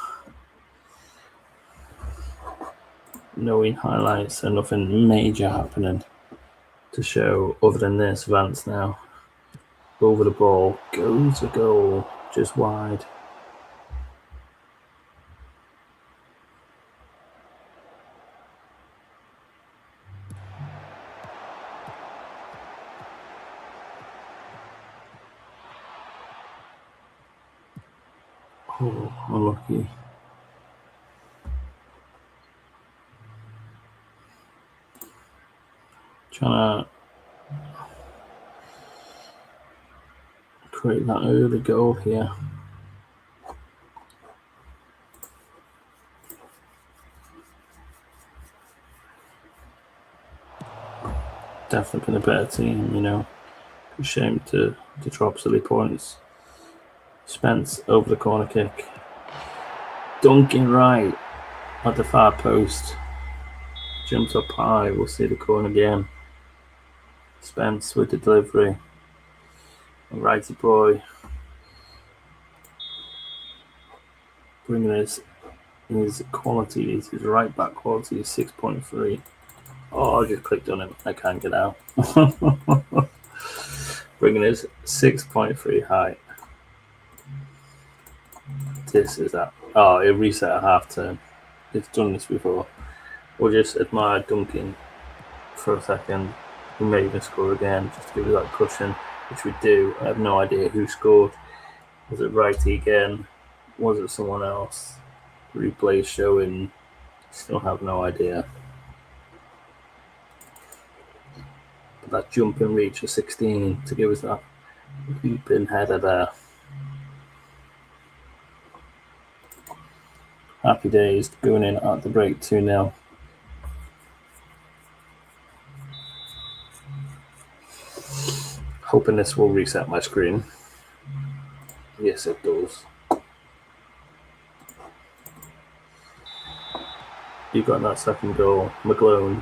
No in highlights and nothing major happening to show other than this. Vance now over the ball, goes a goal just wide. Oh, unlucky. Trying to create that early goal here. Definitely been a better team, you know. A shame to drop silly points. Spence over the corner kick. Dunking right at the far post. Jumps up high. We'll see the corner again. Spence with the delivery. Righty boy. Bringing his qualities, his right back quality is 6.3. Oh, I just clicked on him. I can't get out. Bringing his 6.3 height. This is Oh, it reset at half turn. It's done this before. We'll just admire dunking for a second. We may even score again just to give it that cushion, which we do. I have no idea who scored. Was it Righty again? Was it someone else? Replay showing. Still have no idea. But that jumping reach of 16 to give us that leaping header there. Happy days going in at the break 2-0. Hoping this will reset my screen. Yes, it does. You got that second goal. McGlone.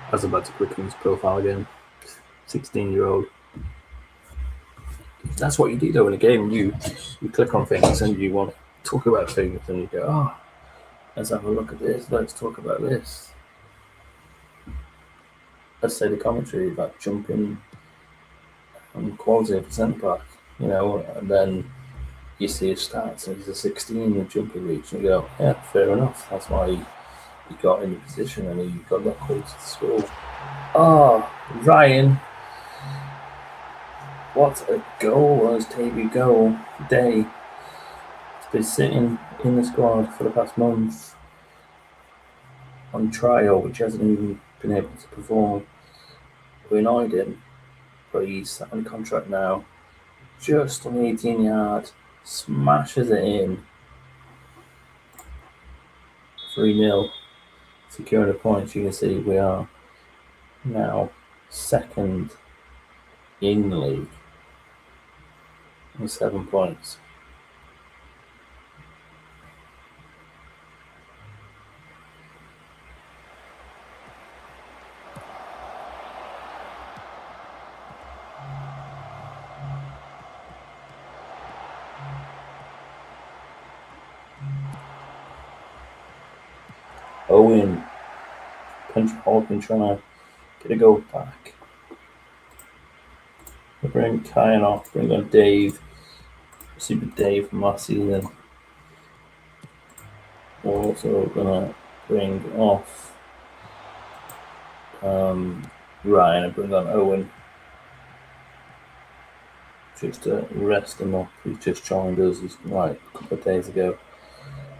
I was about to click on his profile again. 16-year-old. That's what you do though in a game. You click on things and you want to talk about things and you go, oh, let's have a look at this. Let's talk about this. Let's say the commentary about jumping and quality of the centre back, and then you see his stats and he's a 16 in jumping reach and you go, yeah, fair enough. That's why he got in the position and he got that call to the score. Oh, Ryan. What a goal was debut goal day. He's been sitting in the squad for the past month on trial, which hasn't even been able to perform. We annoyed him, but he's on contract now. Just on the 18-yard, smashes it in. 3-0, securing the points. You can see we are now second in the league with 7 points. Owen, Hawking trying to get a goal back. We bring Kyan off, bring on Dave. Super Dave from last season. We're also going to bring off Ryan and bring on Owen just to rest him up. He's just joined us like a couple of days ago.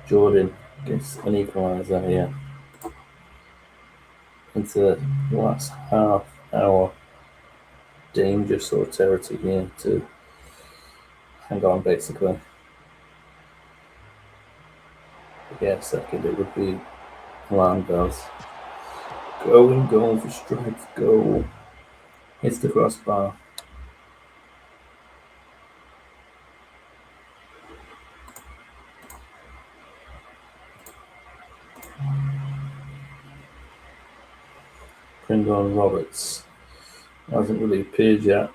Jordan gets an equaliser here into the last half hour. Danger sort of territory here to hang on basically. Yeah, second it would be Landers. Going for strike goal. Hits the crossbar. Brendan Roberts hasn't really appeared yet.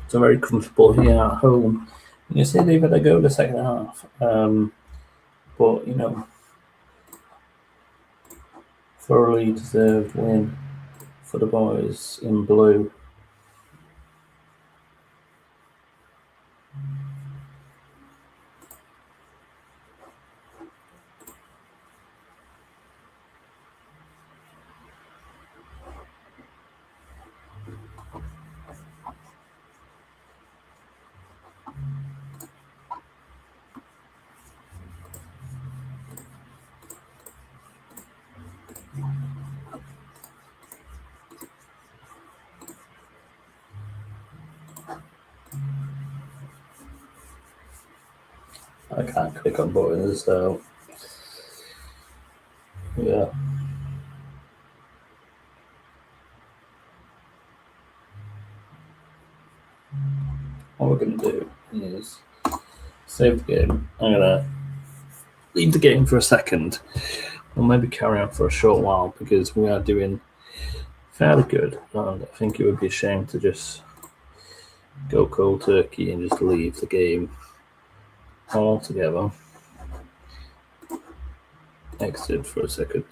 So very comfortable here at home. You see they've had to go the second half. But, thoroughly deserved win for the boys in blue. I can't click on buttons, so yeah. what we're going to do is save the game. I'm going to leave the game for a second. We'll maybe carry on for a short while because we are doing fairly good. And I think it would be a shame to just go cold turkey and just leave the game altogether. Exit for a second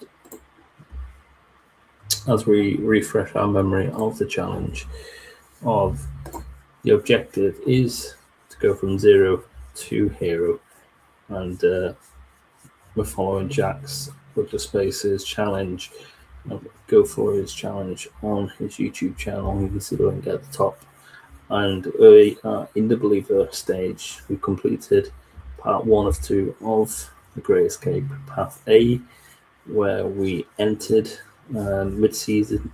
as we refresh our memory of the challenge. Of the objective is to go from 0 to hero, and we're following Jack's with the spaces challenge. Go for his challenge on his YouTube channel. You can see the link at the top. And we are in the Believer stage. We completed part 1 of 2 of the Great Escape, Path A, where we entered mid-season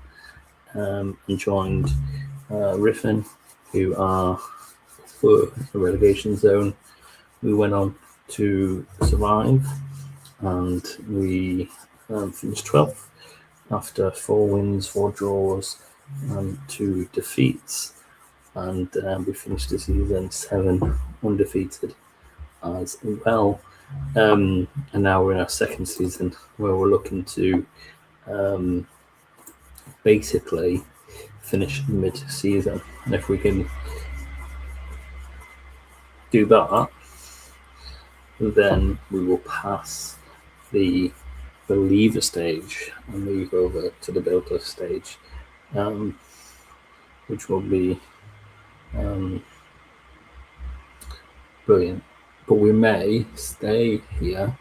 and joined Riffin, who are for the relegation zone. We went on to survive, and we finished 12th after 4 wins, 4 draws, and 2 defeats. And we finished the season 7 undefeated as well. And now we're in our second season where we're looking to basically finish mid-season. And if we can do that, then we will pass the Believer stage and move over to the Builder stage, which will be brilliant. But we may stay here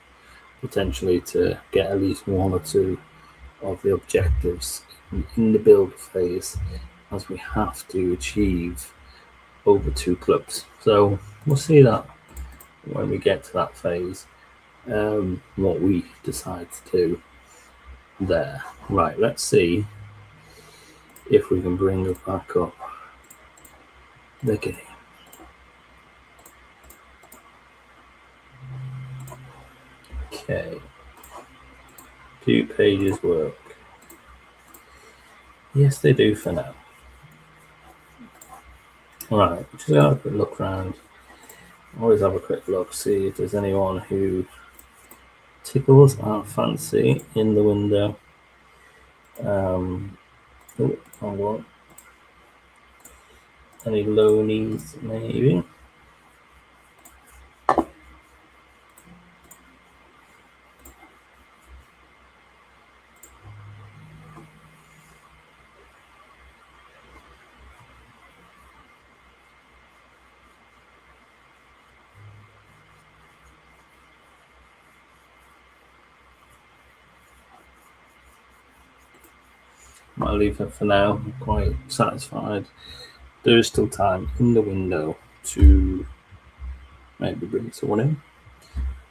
potentially to get at least 1 or 2 of the objectives in the build phase, as we have to achieve over 2 clubs. So we'll see that when we get to that phase, what we decide to do there. Right, let's see if we can bring it back up the game. Okay, 2 pages work. Yes, they do for now. Right, just have a quick look around. Always have a quick look, see if there's anyone who tickles our fancy in the window. Oh, wrong one. Any loanies, maybe? I'll leave it for now. I'm quite satisfied. There is still time in the window to maybe bring someone in,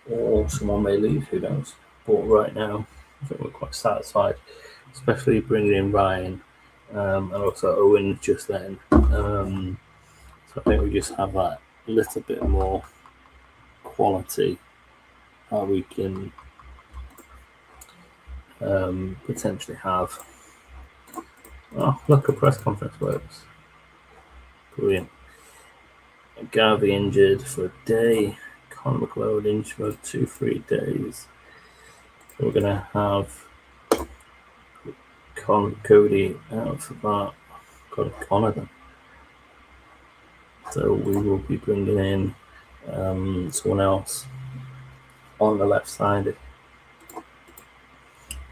or someone may leave, who knows. But right now, I think we're quite satisfied, especially bringing in Ryan and also Owen just then. So I think we just have that little bit more quality that we can potentially have. Oh, look, a press conference works. Brilliant. Garvey injured for a day. Conor McLeod injured for 2-3 days. So we're going to have Cody out for that. Connor then. So we will be bringing in someone else on the left side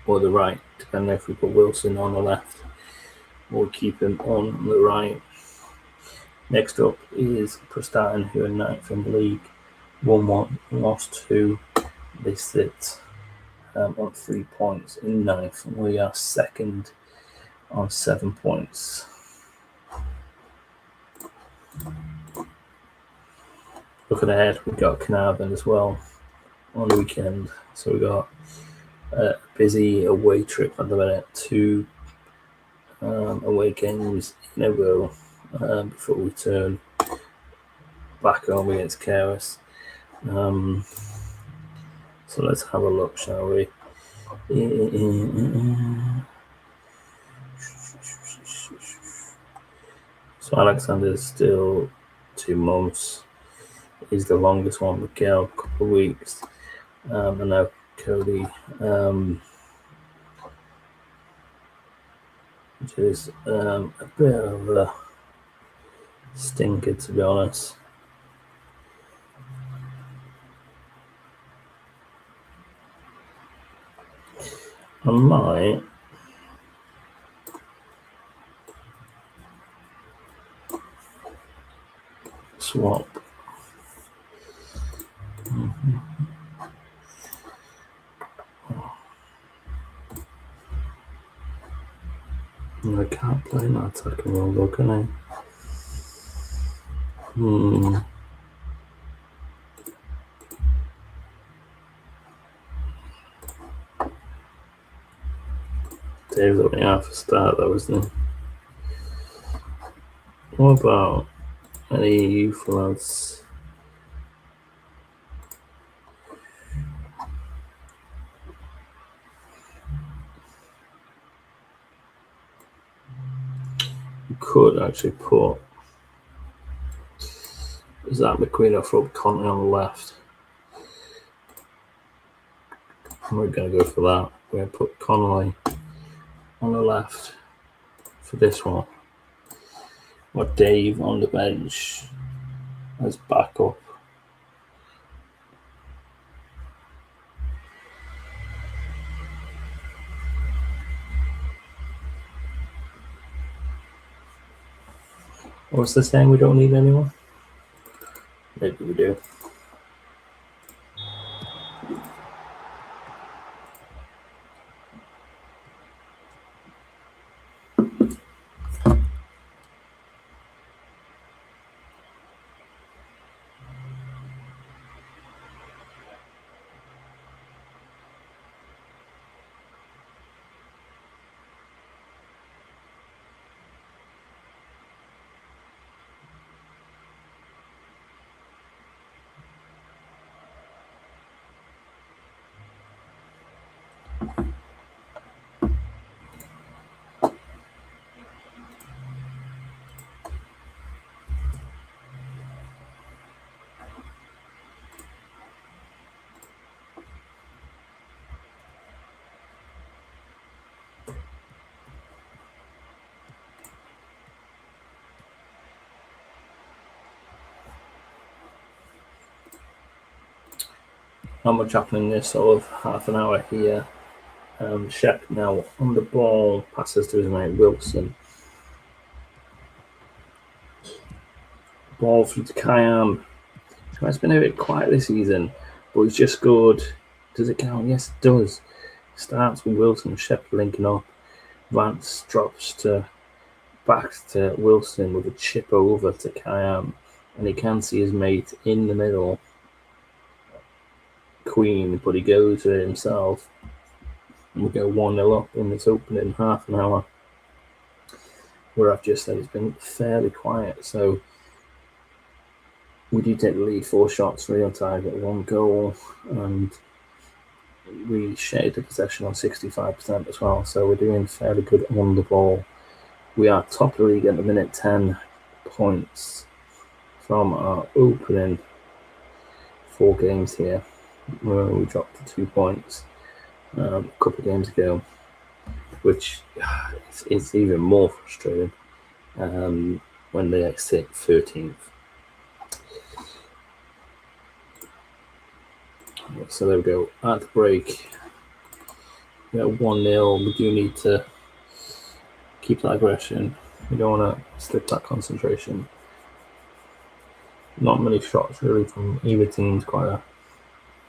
or the right, depending if we put Wilson on the left or keep him on the right. Next up is Preston, who are 9th in the league. 1-1, lost 2. They sit on 3 points in 9th, and we are 2nd on 7 points. Looking ahead, we've got Carnarvon as well on the weekend. So we've got a busy away trip at the minute. 2 away games in a row before we turn back home against Chaos. So let's have a look, shall we? So Alexander's still 2 months is the longest one. Miguel, a couple of weeks. And now Cody, which is a bit of a stinker, to be honest. I might swap. I can't play that attacking role though, can I? Dave's only half a start though, isn't he? What about any youth lads? You could actually put Zach McQueen or Rob Conley on the left. We're going to go for that. We're going to put Conley on the left for this one. Or Dave on the bench as backup. What's the saying? We don't need anyone? Maybe we do. Not much happening in this sort of half an hour here. Shep now on the ball, passes to his mate Wilson. Ball through to Kayam. It's been a bit quiet this season, but he's just scored. Does it count? Yes, it does. Starts with Wilson and Shep linking up. Vance drops back to Wilson with a chip over to Kayam, and he can see his mate in the middle. Queen, but he goes to himself. And we go 1-0 up in this opening half an hour, where I've just said it's been fairly quiet. So we do take the lead, 4 shots, 3 on target, 1 goal, and we shared the possession on 65% as well. So we're doing fairly good on the ball. We are top of the league at the minute, 10 points from our opening 4 games here. We dropped to 2 points a couple of games ago, which is even more frustrating when they sit 13th. So there we go. At the break, we got 1-0. We do need to keep that aggression. We don't want to slip that concentration. Not many shots really from either team. Quite a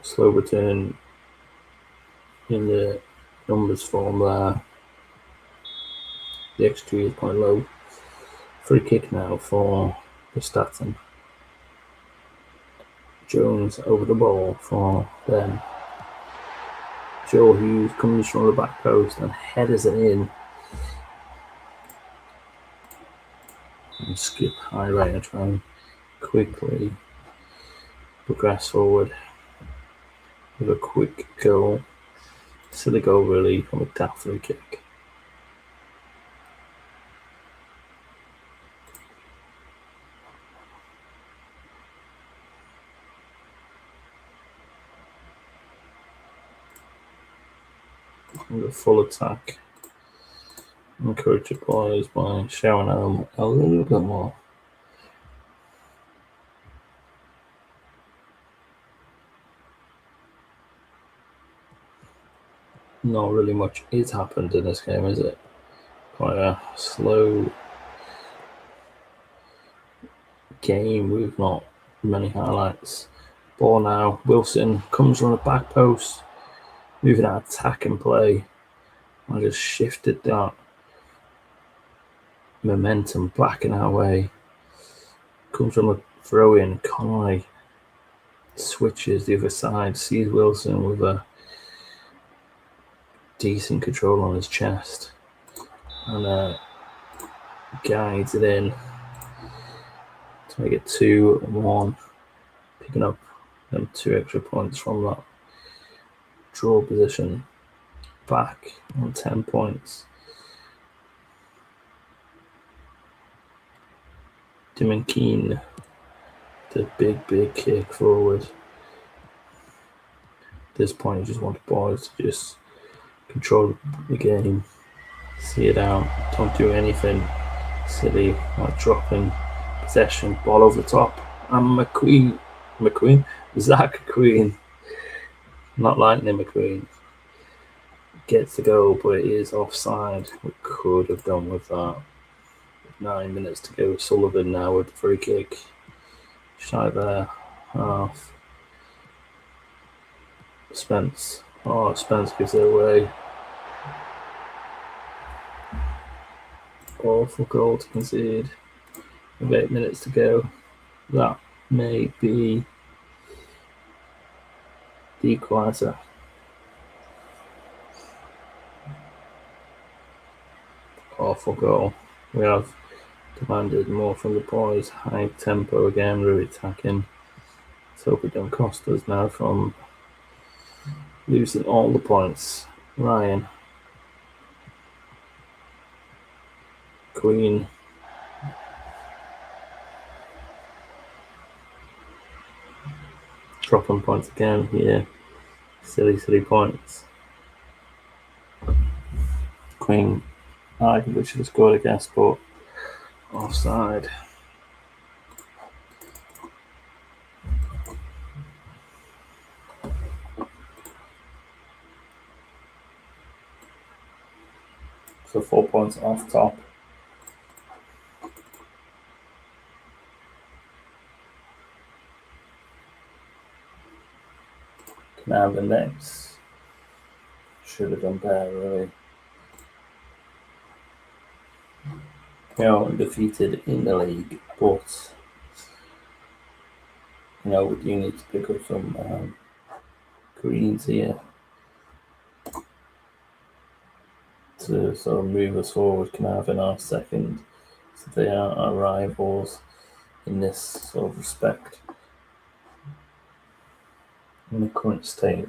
slow return in the numbers form there. The XG is quite low. Free kick now for the Staten. Jones over the ball for them. Joe Hughes comes from the back post and headers it in. And skip high right and try and quickly progress forward with a quick goal. Silly goal really from a tap free kick. with a full attack. Encourage the players by showing them a little bit more. Not really much is happened in this game, is it? Quite a slow game with not many highlights. Ball now. Wilson comes on the back post, moving out attack and play. I just shifted that momentum back in our way. Comes from a throw in. Conway switches the other side, sees Wilson with a decent control on his chest, and guides it in to make it 2-1, picking up them 2 extra points from that draw position, back on 10 points. Dimon Keane, the big kick forward. At this point, you just want the boys to just control the game, see it out, don't do anything silly like dropping possession, ball over the top. And Zach McQueen, not Lightning McQueen, gets the goal, but it is offside. We could have done with that. 9 minutes to go. Sullivan now with the free kick. Shy there, half. Spence gives it away. Awful goal to concede. With 8 minutes to go. That may be the equaliser. Awful goal. We have demanded more from the boys. High tempo again, really attacking. Let's hope it don't cost us now from losing all the points. Ryan. Queen. Dropping points again here. Silly points. Queen. I think we should have scored against, but offside. So 4 points off top. Can I have the next? Should have done better, really. We are undefeated in the league, but we do need to pick up some greens here to sort of move us forward. Can I have in our second? So they are our rivals in this sort of respect in the current state.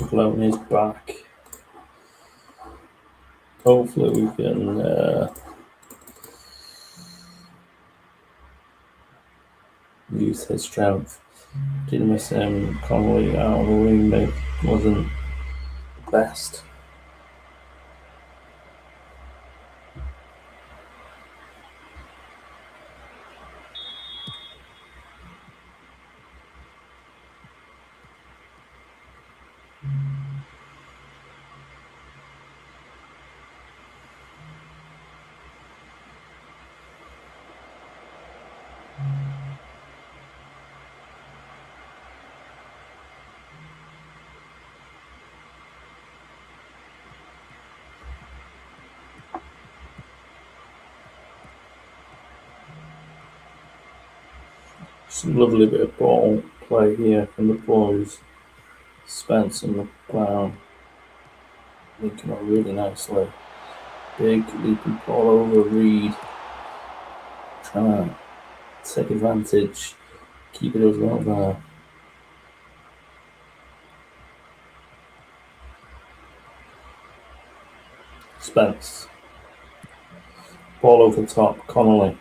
Clone is back. Hopefully we can use his strength. Did miss him. Connolly out of the wing, mate, wasn't the best. Some lovely bit of ball play here from the boys. Spence and McBrown linking up really nicely. Big leaping ball over Reed. Trying to take advantage. Keep it as well there. Spence. Ball over top. Connolly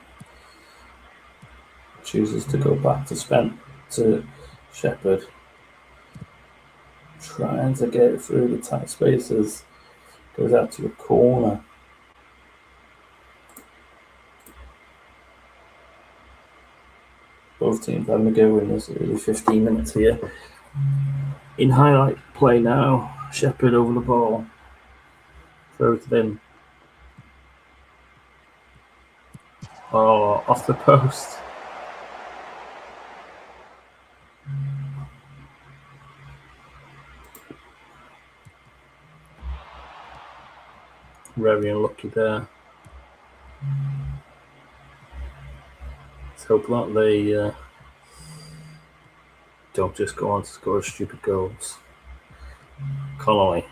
chooses to go back to Spence, to Shepherd. Trying to get through the tight spaces. Goes out to a corner. Both teams having a go in this early 15 minutes here. In highlight play now, Shepherd over the ball. Throws it in. Oh, off the post. Very unlucky there. Let's hope that they don't just go on to score stupid goals. Connolly.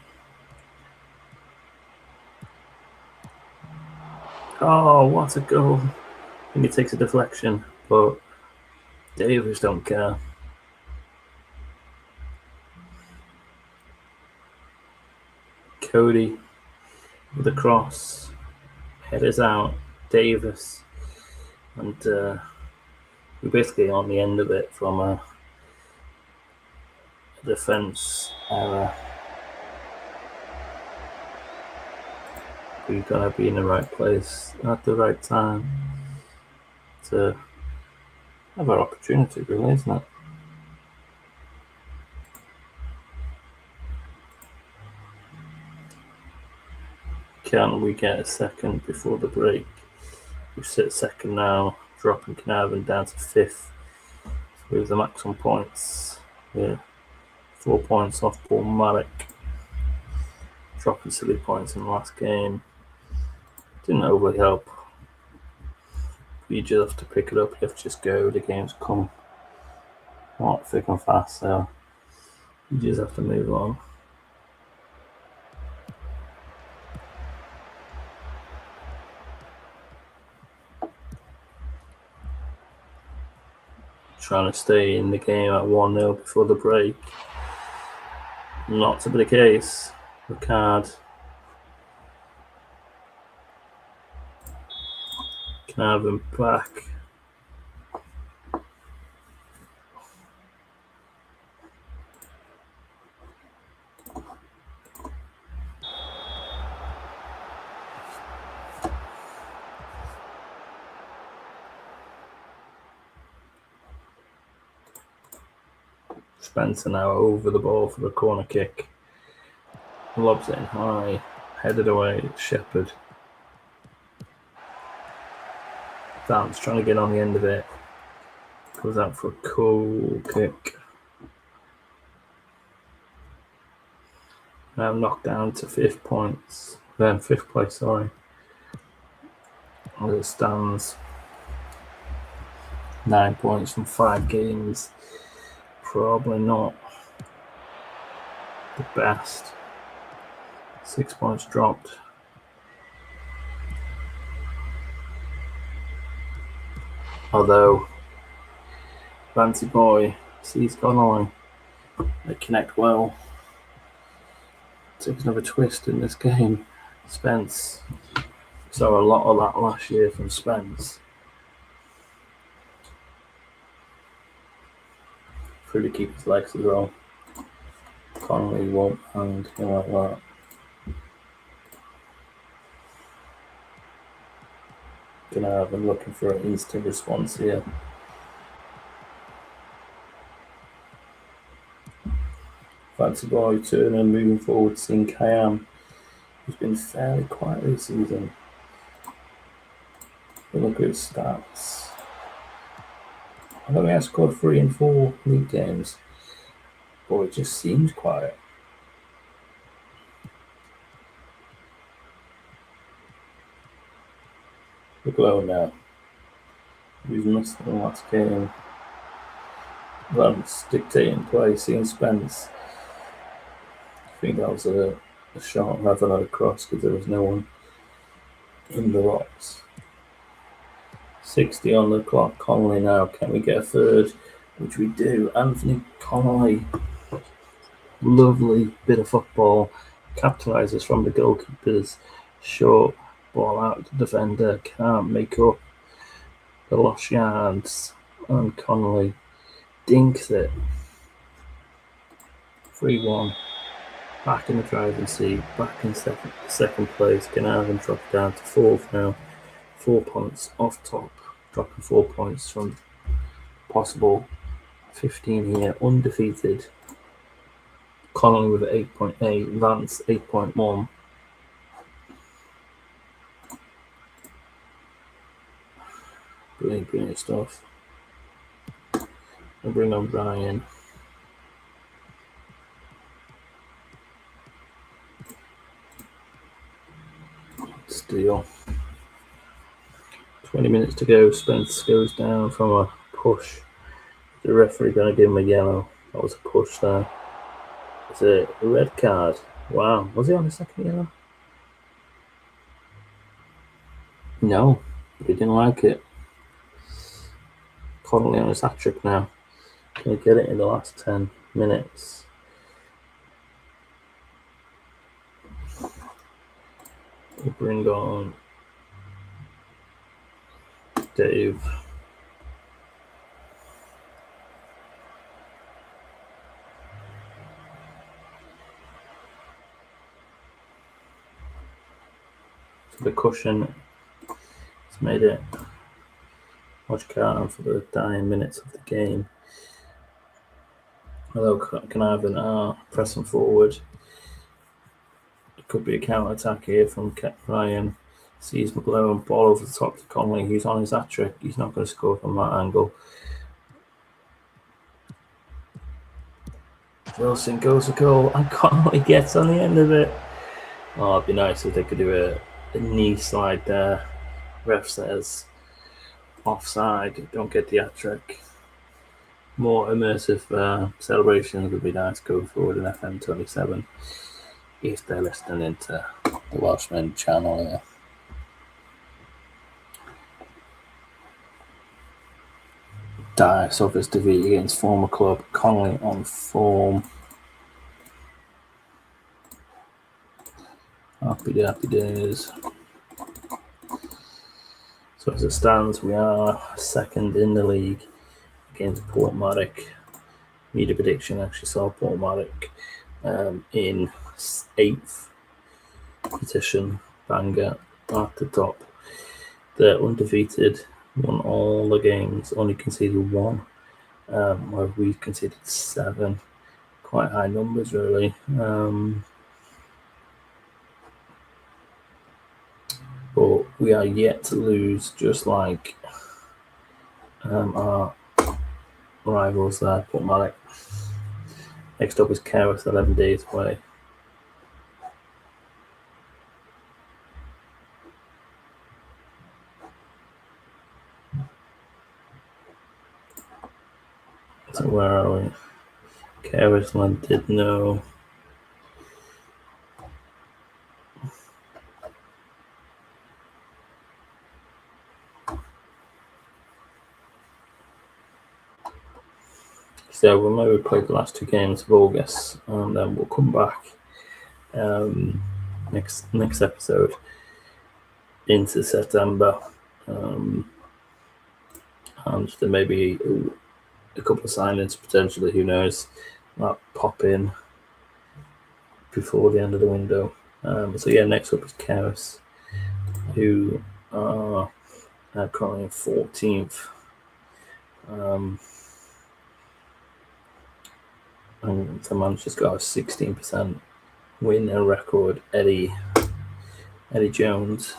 Oh, what a goal. I think it takes a deflection, but Davis don't care. Cody with a cross. Headers out. Davis. And we're basically on the end of it from a defence error. We've got to be in the right place at the right time to have our opportunity, really, isn't it? Can we get a second before the break? We sit second now, dropping Carnarvon down to 5th with the maximum points. Yeah, 4 points off Paul Marek. Dropping silly points in the last game. Didn't overly help. You just have to pick it up, you have to just go. The game's come not thick and fast, so you just have to move on. Trying to stay in the game at 1-0 before the break. Not to be the case. Ricard. Carnarvon back. Spencer now over the ball for the corner kick. Lobs it in high. Headed away. Shepherd. Dan's trying to get on the end of it. Goes out for a cool kick. Now knocked down to 5th points. Then 5th place, sorry. As it stands. 9 points from 5 games. Probably not the best. 6 points dropped. Although Fancy Boy sees Connolly, they connect well. Takes another twist in this game. Spence saw a lot of that last year from Spence. Free to keep his legs as well. Connolly won't hang him like that. Gonna have him looking for an instant response here. Fancy Boy Turner moving forward, seeing Kayam, who's been fairly quiet this season. Look at his stats. I think he has scored 3 and 4 league games, but it just seems quiet. Look low now. He's missed the last game. Vance dictating play, seeing Spence. I think that was a shot rather than a cross because there was no one in the box. 60 on the clock. Connolly now. Can we get a third? Which we do. Anthony Connolly. Lovely bit of football. Capitalises from the goalkeeper's short ball out to defender. Can't make up the lost yards. And Connolly dinks it. 3-1. Back in the driving seat. Back in second place. Glenavon dropped down to 4th now. 4 points off top. Dropping 4 points from possible 15 here. Undefeated. Connolly with 8.8. Vance 8.1. Brilliant stuff. I'll bring on Brian. Steal. 20 minutes to go. Spence goes down from a push. The referee going to give him a yellow. That was a push there. It's a red card. Wow. Was he on the second yellow? No. He didn't like it. Connolly on his hat trick now. Can he get it in the last 10 minutes? We'll bring on Dave. So the cushion has made it much calmer for the dying minutes of the game. Although Glenavon are pressing forward. It could be a counter attack here from Ryan. Sees McGlowan, ball over the top to Connolly. He's on his hat trick. He's not going to score from that angle. Wilson goes for goal and Connolly gets on the end of it. Oh, it'd be nice if they could do a knee slide there. Ref says offside. Don't get the hat trick. More immersive celebrations would be nice going forward in FM 27 if they're listening into the Welshman channel here. Dire suffers defeat against former club. Connolly on form. Happy days. So as it stands, we are second in the league against Portmarnock. Media prediction actually saw Portmarnock in 8th position. Bangor at the top. They're undefeated, won all the games, only conceded 1, where we conceded 7. Quite high numbers, really. But we are yet to lose, just like our rivals there, Portmarnock. Next up is Kerris, 11 days away. So where are we? Kerrisland did no. So we maybe play the last 2 games of August, and then we'll come back next episode into September, and there may be a couple of signings potentially. Who knows? Might pop in before the end of the window. So yeah, next up is Kerris, who are currently 14th. And the Manchester's got a 16% winning record. Eddie Jones.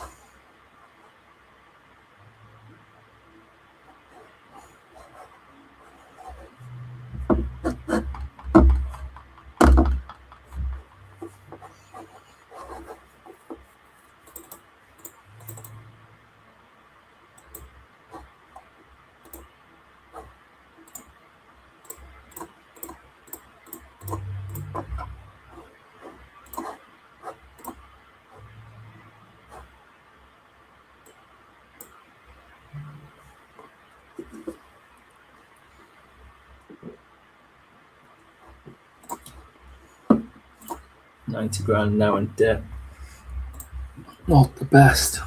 90 grand now in debt. Not the best.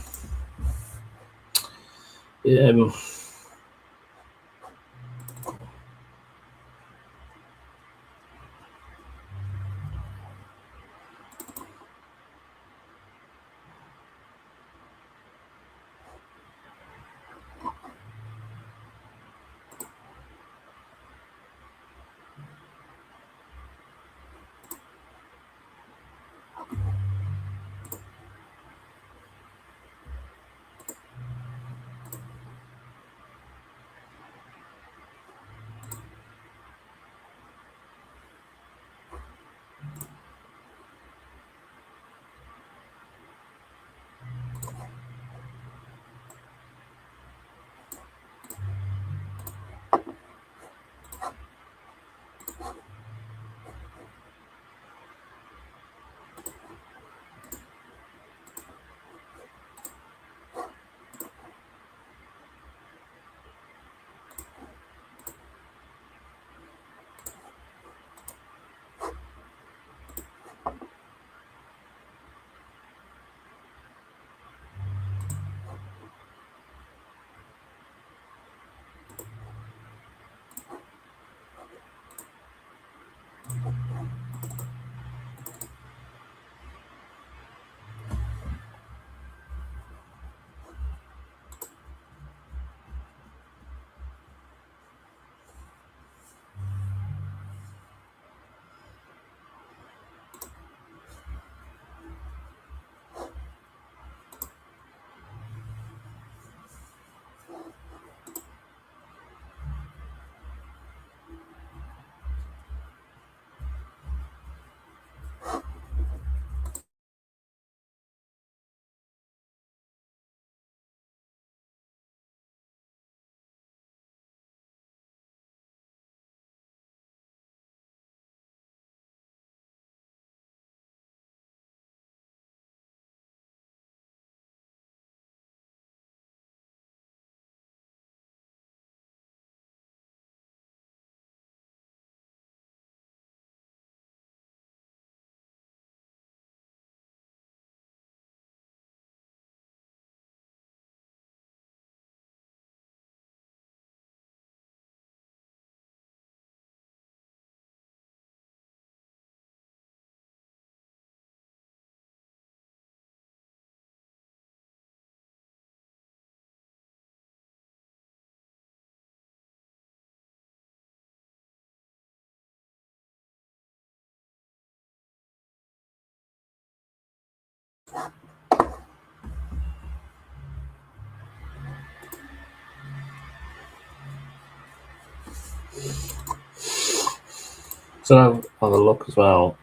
So I'll have a look as well.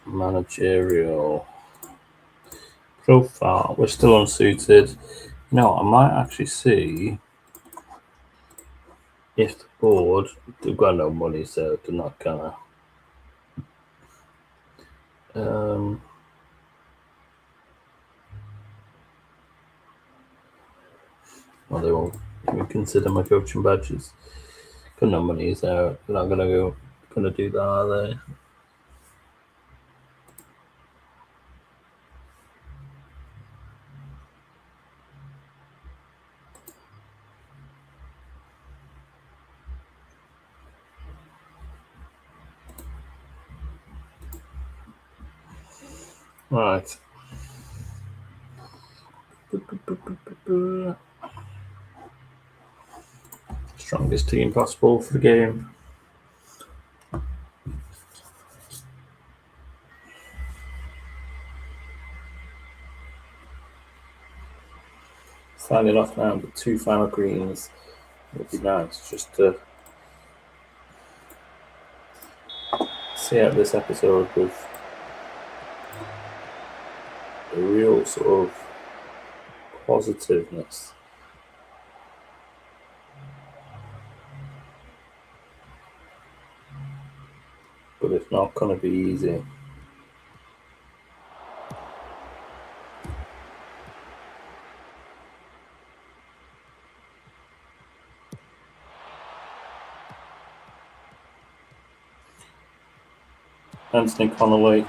Managerial profile. We're still unsuited. You know what, I might actually see if the board, they've got no money, so they're not gonna. Well, they won't even consider my coaching badges. Got no money, so they're not gonna do that, are they? Right. Strongest team possible for the game. Signing off now, the 2 final greens would be nice just to see out this episode with a real sort of positiveness. But it's not going to be easy. Anthony Connolly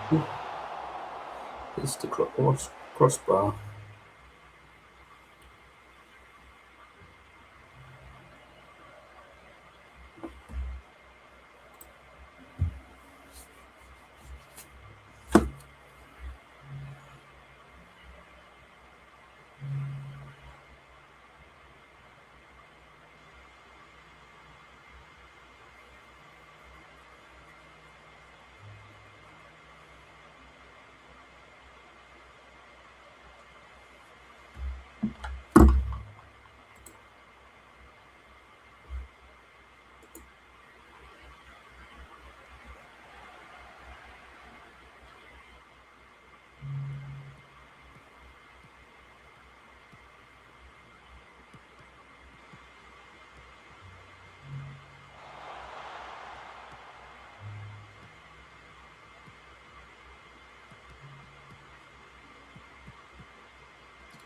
hits the crossbar.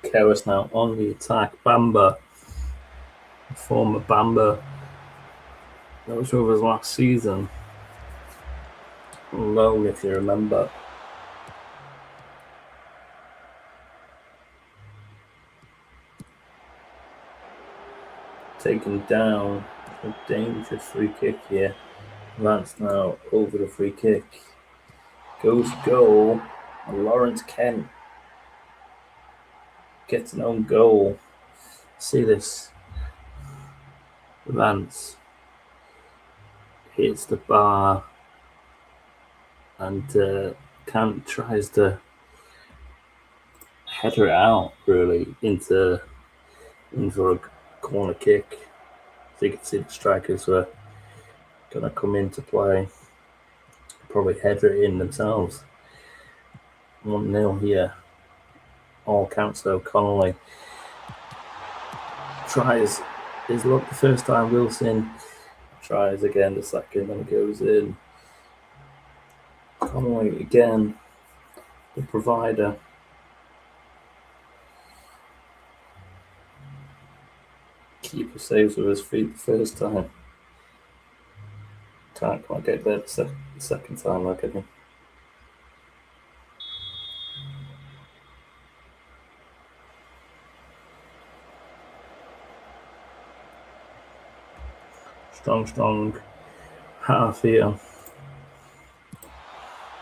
Keras now on the attack. Bamba, former Bamba, that was over his last season. Low, if you remember. Taken down. A dangerous free kick here. Lance now over the free kick. Goes goal. And Lawrence Kent gets an own goal. See this. Lance hits the bar and Kent tries to header it out really into a corner kick. So you can see the strikers were going to come into play, probably header it in themselves. 1-0 here. All counts though. Connolly tries his luck the first time. Wilson tries again the second, and it goes in. Connolly again, the provider. Keeper saves with his feet the first time. Can't quite get there the second time, like I think. Strong half here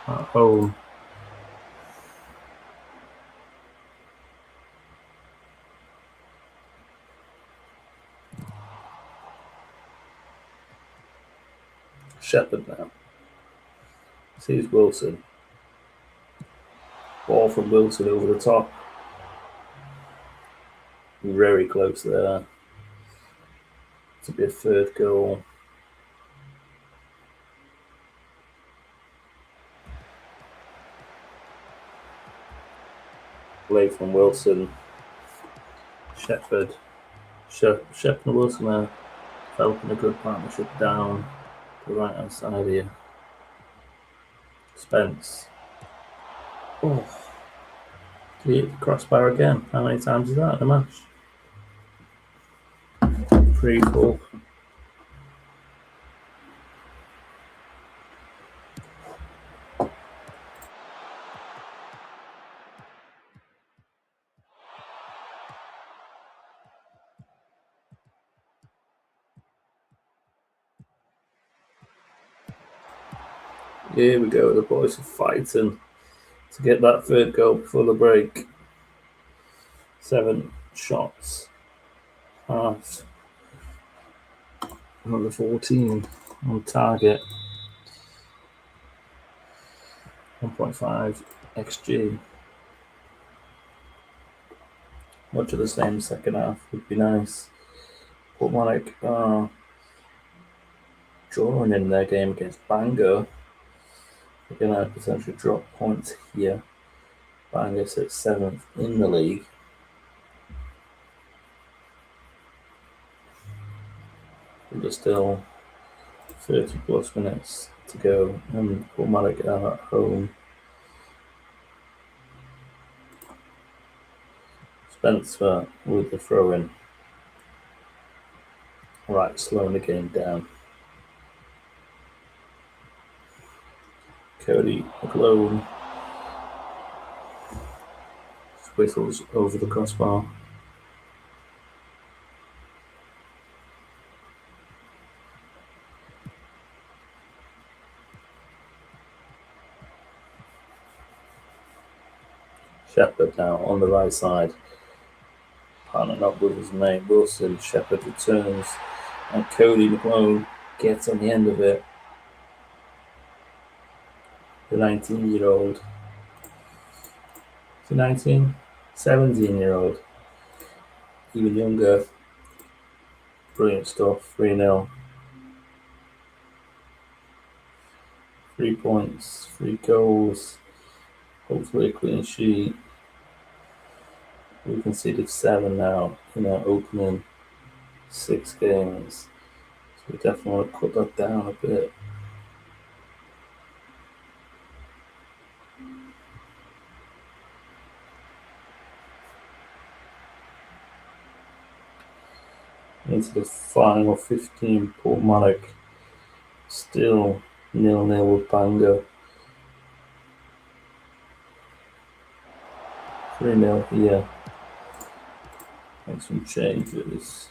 at home. Shepherd now sees Wilson. Ball from Wilson over the top. Very close there to be a third goal. Play from Wilson. Shepherd and Wilson are developing a good partnership down the right hand side here. Spence. Oh, he hit the crossbar again. How many times is that in a match? 3, 4. Here we go. The boys are fighting to get that third goal before the break. 7 shots. Half. Another 14 on target. 1.5 XG. Much of the same second half would be nice. But like drawing in their game against Bangor, they're going to potentially drop points here. Bangor sits 7th in the league. But there's still 30 plus minutes to go, and Cormac are at home. Spencer with the throw in. Right, slowing the game down. Cody McLone whistles over the crossbar. Shepherd now on the right side. Partnered up with his mate Wilson. Shepherd returns, and Cody McLone gets on the end of it. The 19-year-old. Is he 19? 17-year-old. Even younger. Brilliant stuff. 3-0. 3 points, 3 goals. Hopefully a clean sheet. We conceded 7 now in our opening 6 games. So we definitely want to cut that down a bit. Into the final 15, Portmalick still 0-0 with Bangor. 3-0 here. Make some changes.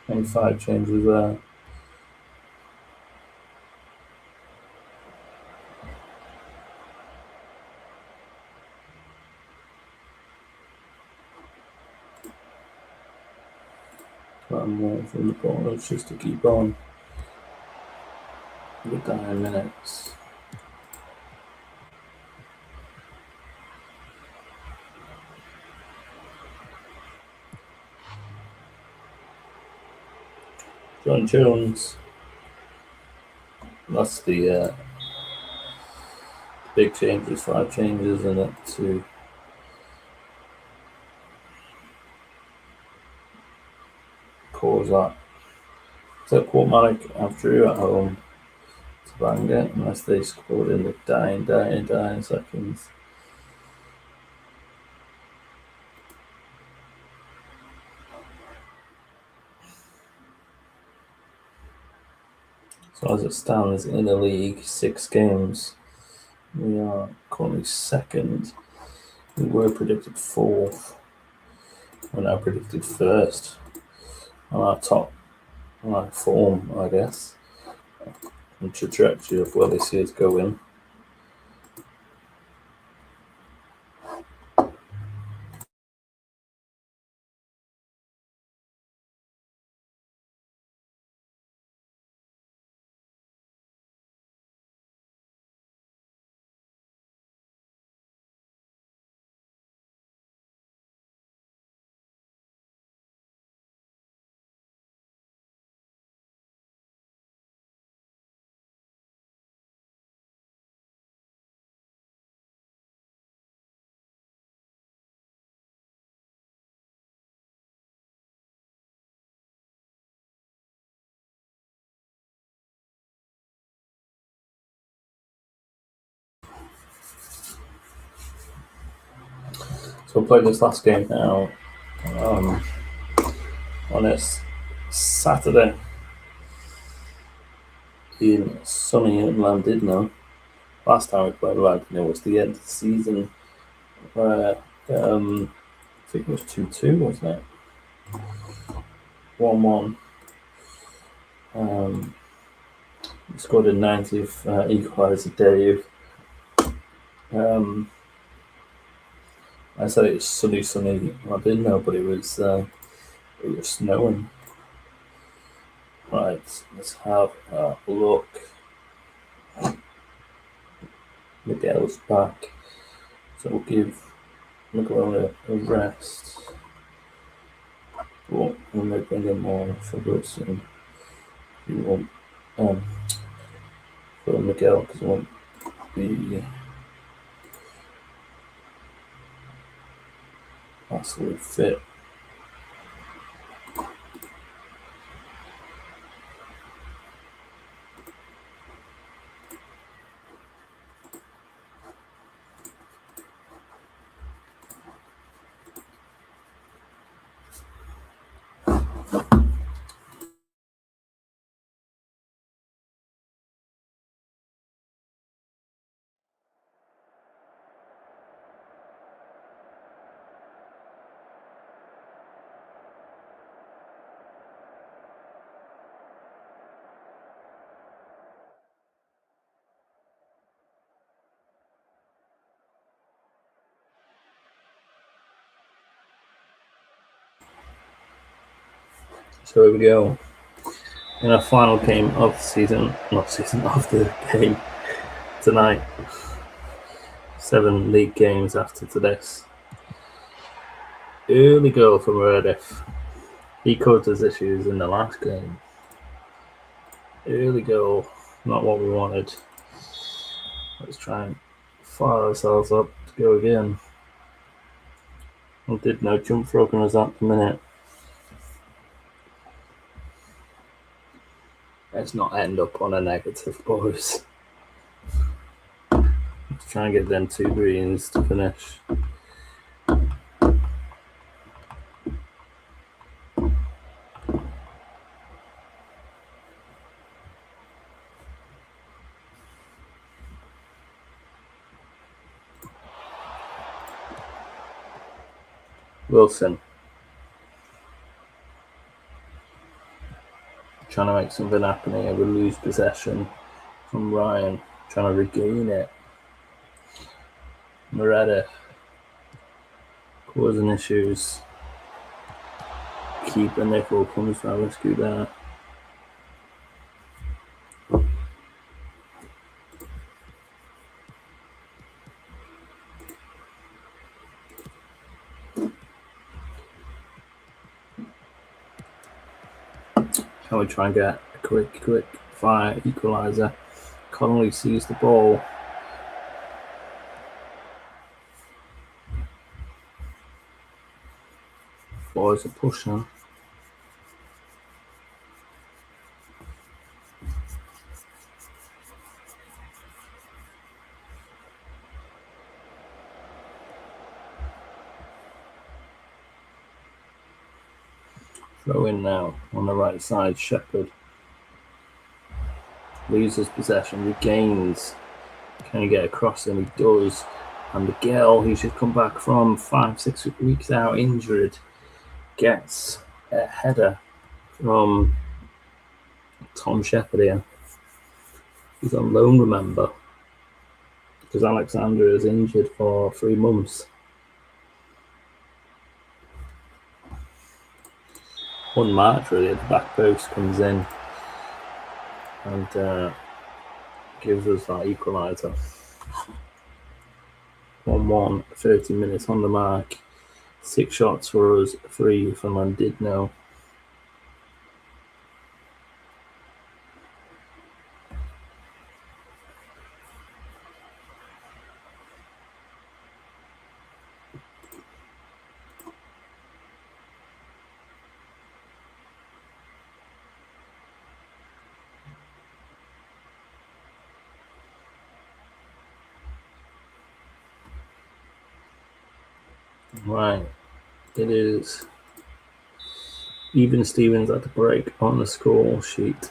Made 5 changes there. One more from the bottom just to keep on with the 9 minutes. John Jones. That's the big changes, 5 changes in it to cause that. So Portmalick after at home to Bangor, unless they scored in the dying seconds. So as it stands in the league, 6 games, we are currently 2nd. We were predicted 4th. We're now predicted 1st. On our top, on our form, I guess, and trajectory of where they see us going. So we'll play this last game now on this Saturday in sunny Llandudno. Last time we played Llandudno was the end of the season where I think it was 2-2, wasn't it? 1-1. We scored a 90th equaliser Dave. I said it was sunny. I didn't know, but it was snowing. Right, let's have a look. Miguel's back, so we'll give McLone a rest. But we may bring him on for Wilson. He won't for Miguel because he won't be absolute fit. So here we go. In our final game of the season, of the game tonight. 7 league games after this. Early goal from Reddif. He caused us issues in the last game. Early goal, not what we wanted. Let's try and fire ourselves up to go again. I did no jump frogging us at the minute. Let's not end up on a negative, boys. Let's try and get them 2 greens to finish. Wilson. Trying to make something happen here. We lose possession from Ryan. Trying to regain it. Meredith. Causing issues. Keeper Nickel comes to our rescue there. Can we try and get a quick fire equaliser? Connolly sees the ball. Boys are pushing. Throw in now on the right side. Shepherd loses possession, regains. Can he get across? And he does. And Miguel, he should come back from 5-6 weeks out injured, gets a header from Tom Shepherd here. He's on loan, remember, because Alexander is injured for 3 months. Unmarked really at the back post, comes in and gives us that equaliser. 1-1, 30 minutes on the mark. 6 shots for us, 3 for Landidno. Right, it is even Stevens at the break on the score sheet.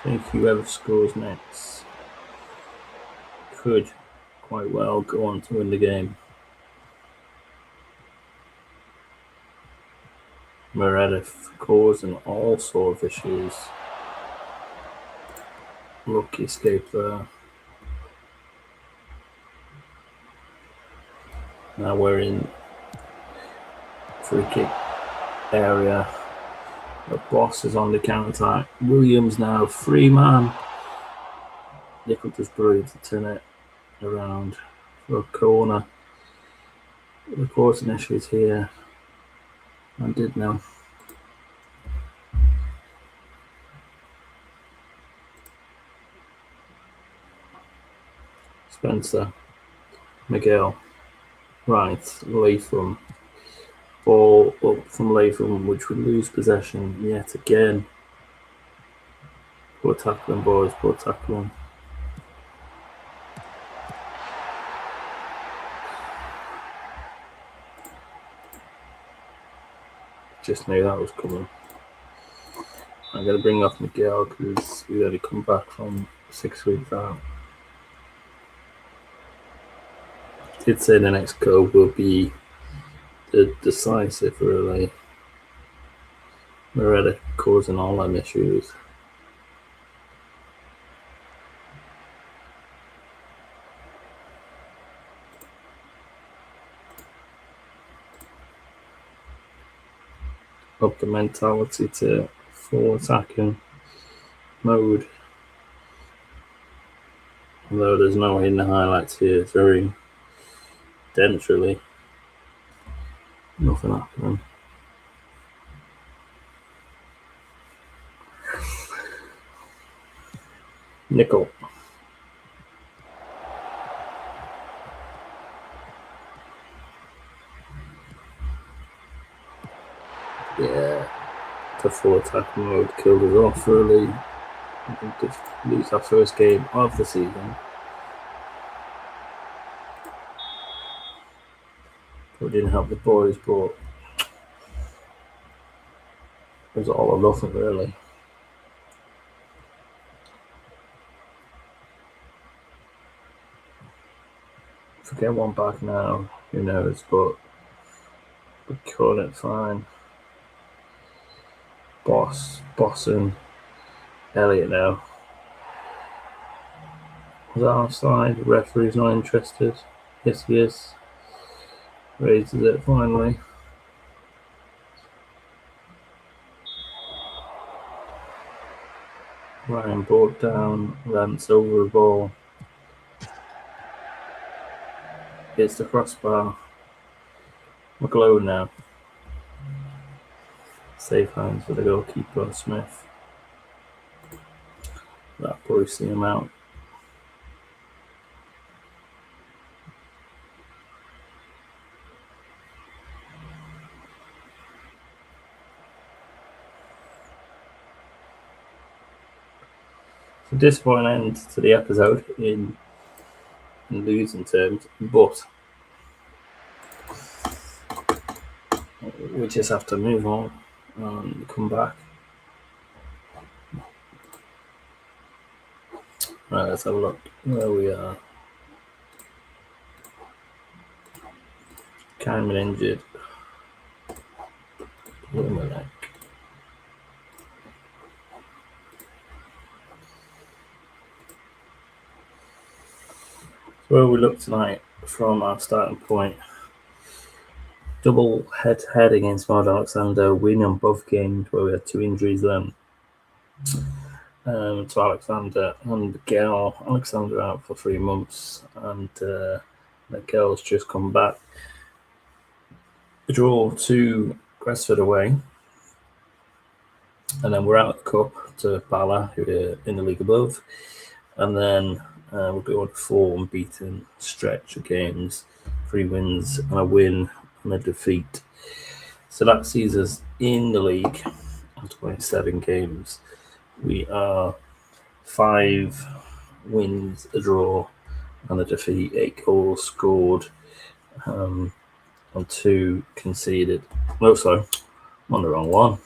I think whoever scores next could quite well go on to win the game. Meredith causing all sorts of issues. Lucky escape there. Now we're in free kick area. The boss is on the counter attack. Williams now free man. Nickel just brilliant to turn it around for a corner. The causing issues here. I did know. Spencer, Miguel, right, Latham. Ball up from Latham, which would lose possession yet again. Poor tackling, boys, poor tackling. Just knew that was coming. I'm going to bring off Miguel because he's only come back from 6 weeks out. He'd say the next goal will be the decisive, really. Moretta causing all them issues. Up the mentality to full attacking mode. Although there's no hidden highlights here, it's very dense, really. Nothing happening. Nickel. Yeah, the full attack mode killed us off, really. We did lose our first game of the season. We didn't help the boys, but it was all or nothing, really. If we get one back now, who knows, but we caught it fine. Bossing Elliot now. Was that offside? The referee's not interested. Yes, he is. Raises it finally. Ryan brought down, Lance over the ball. Hits the crossbar. McGlow now. Safe hands for the goalkeeper, Smith. That bruising him out. It's a disappointing end to the episode in losing terms, but we just have to move on and come back. Right, let's have a look where we are. Kyman injured. Where we look tonight from our starting point. Double head-to-head against Mard Alexander, win on both games where we had 2 injuries then. To Alexander and Miguel. Alexander out for 3 months and Miguel's just come back. A draw to Gresford away. And then we're out of the cup to Bala, who are in the league above. And then we'll go on a 4 unbeaten stretch of games, 3 wins and a win and a defeat. So that sees us in the league on 27 games. We are 5 wins, a draw and a defeat, 8 goals scored and 2 conceded. No, sorry, I'm on the wrong one.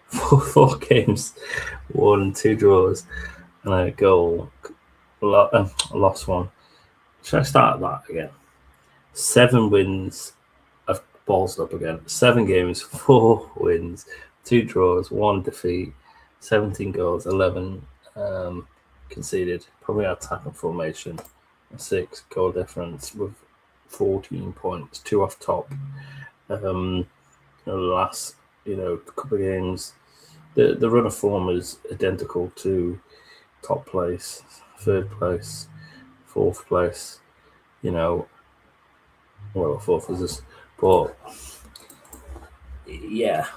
4 games, 1 and 2 draws and a goal. I lost 1. Should I start that again? 7 wins. I've ballsed up again. 7 games, 4 wins, 2 draws, 1 defeat, 17 goals, 11 conceded. Probably our attacking formation, a 6 goal difference with 14 points, 2 off top. The last couple of games, the run of form is identical to top place, 3rd place, 4th place. Well, 4th is this, but yeah,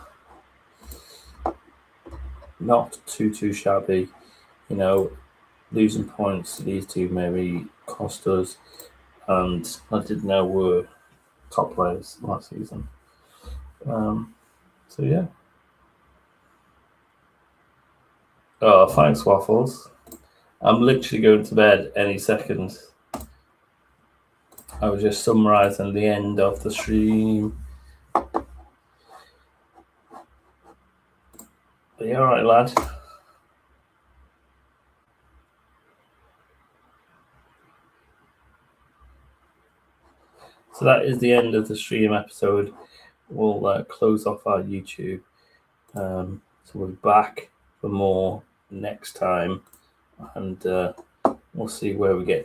not too shabby. losing points. These two maybe cost us, and I didn't know were top players last season. So yeah. Oh, thanks, Waffles. I'm literally going to bed any second. I was just summarising the end of the stream. Are you alright, lad? So that is the end of the stream episode. We'll close off our YouTube. So we'll be back for more next time, and we'll see where we get